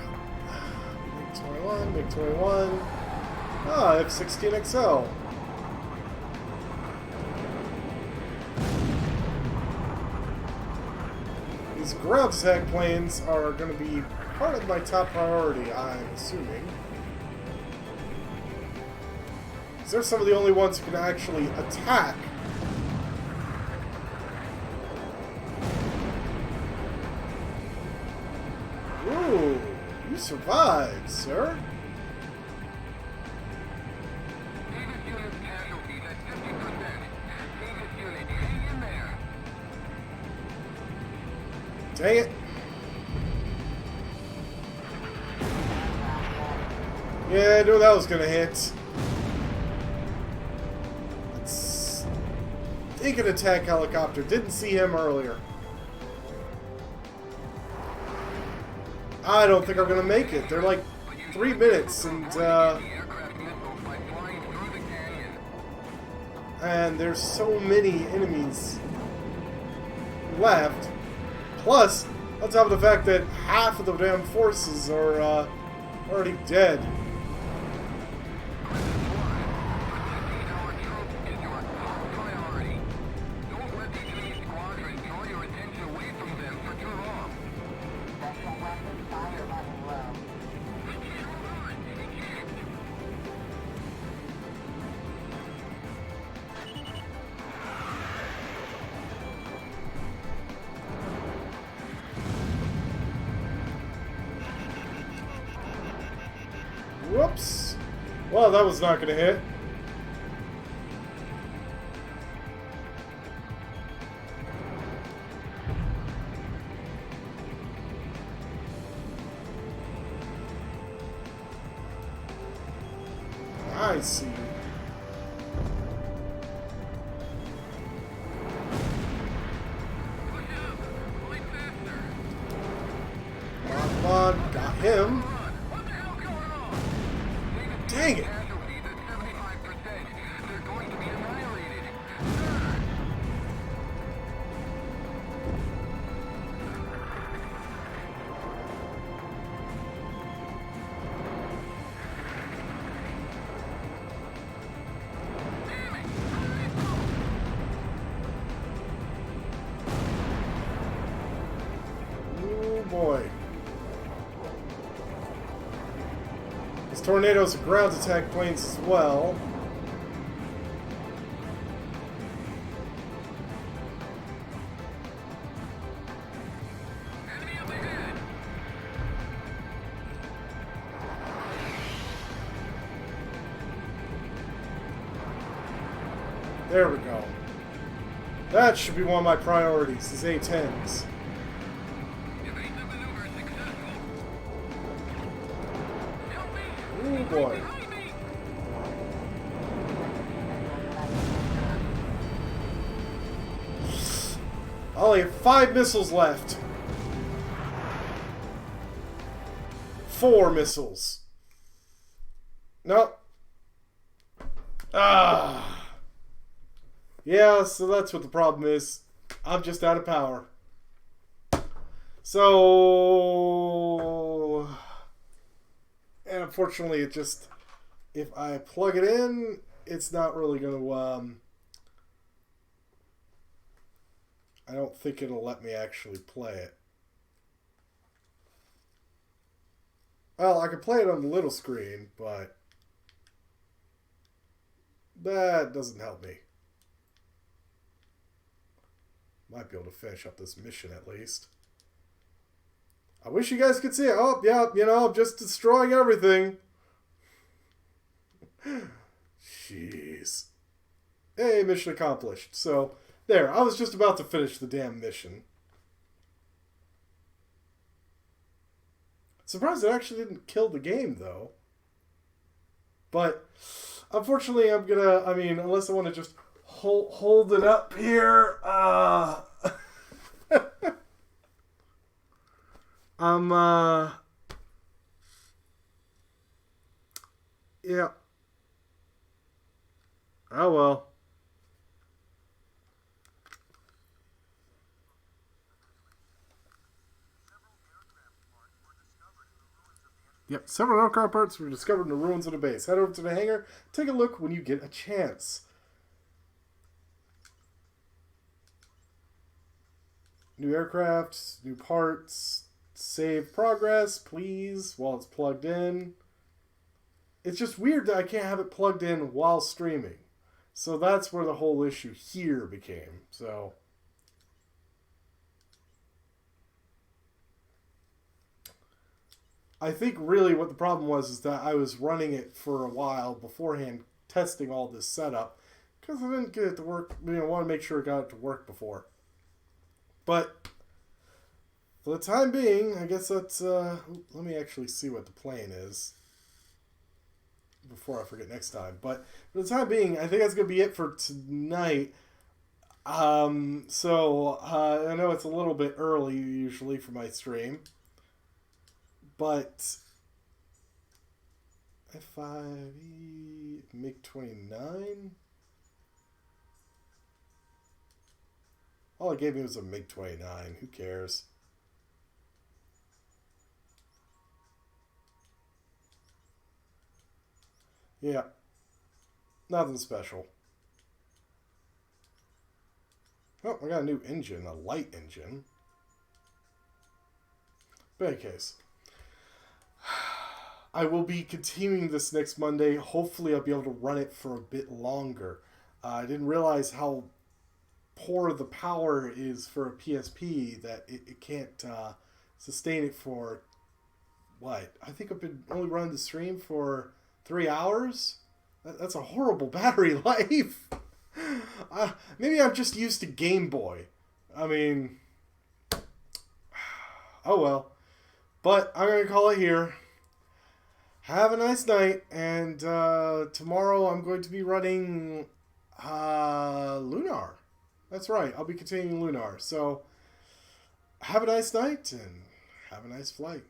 MiG-21, MiG-21. Ah, F-16XL. These ground attack planes are going to be part of my top priority, I'm assuming. They're some of the only ones who can actually attack. Ooh, you survived, sir. Davis unit casualties at 50%. Davis unit, hang in there. Dang it. Yeah, I knew that was gonna hit. Take an attack helicopter. Didn't see him earlier. I don't think I'm gonna make it. They're like 3 minutes, and there's so many enemies left. Plus, on top of the fact that half of the damn forces are already dead. Whoops. Well, that was not going to hit. I see. Come on, got him. Dang it! Oh boy. Tornadoes are ground attack planes as well. There we go. That should be one of my priorities, is A-10s. Oh boy. I only have 5 missiles left. 4 missiles. Nope. Ah. Yeah, so that's what the problem is. I'm just out of power. So... And unfortunately, it just... If I plug it in, it's not really going to... I don't think it'll let me actually play it. Well, I can play it on the little screen, but... that doesn't help me. Might be able to finish up this mission at least. I wish you guys could see it. Oh, yeah, you know, I'm just destroying everything. Jeez. Hey, mission accomplished. So, there. I was just about to finish the damn mission. Surprised it actually didn't kill the game, though. But, unfortunately, I'm gonna... I mean, unless I want to just hold it up here. Yeah. Oh, well. Yep, several aircraft parts were discovered in the ruins of the base. Head over to the hangar. Take a look when you get a chance. New aircraft, new parts. Save progress, please, while it's plugged in. It's just weird that I can't have it plugged in while streaming. So that's where the whole issue here became. So... I think really what the problem was is that I was running it for a while beforehand, testing all this setup, because I didn't get it to work. You know, I want to make sure I got it to work before. But for the time being, I guess that's. Let me actually see what the plan is before I forget next time. But for the time being, I think that's going to be it for tonight. I know it's a little bit early usually for my stream. But F5 MiG-29. All it gave me was a MiG-29. Who cares? Yeah. Nothing special. Oh, I got a new engine, a light engine. But in any case, I will be continuing this next Monday. Hopefully I'll be able to run it for a bit longer. I didn't realize how poor the power is for a PSP that it can't sustain it for, what? I think I've been only running the stream for 3 hours? That's a horrible battery life. Maybe I'm just used to Game Boy. I mean, oh well. But I'm going to call it here. Have a nice night, and tomorrow I'm going to be running Lunar. That's right, I'll be continuing Lunar. So, have a nice night, and have a nice flight.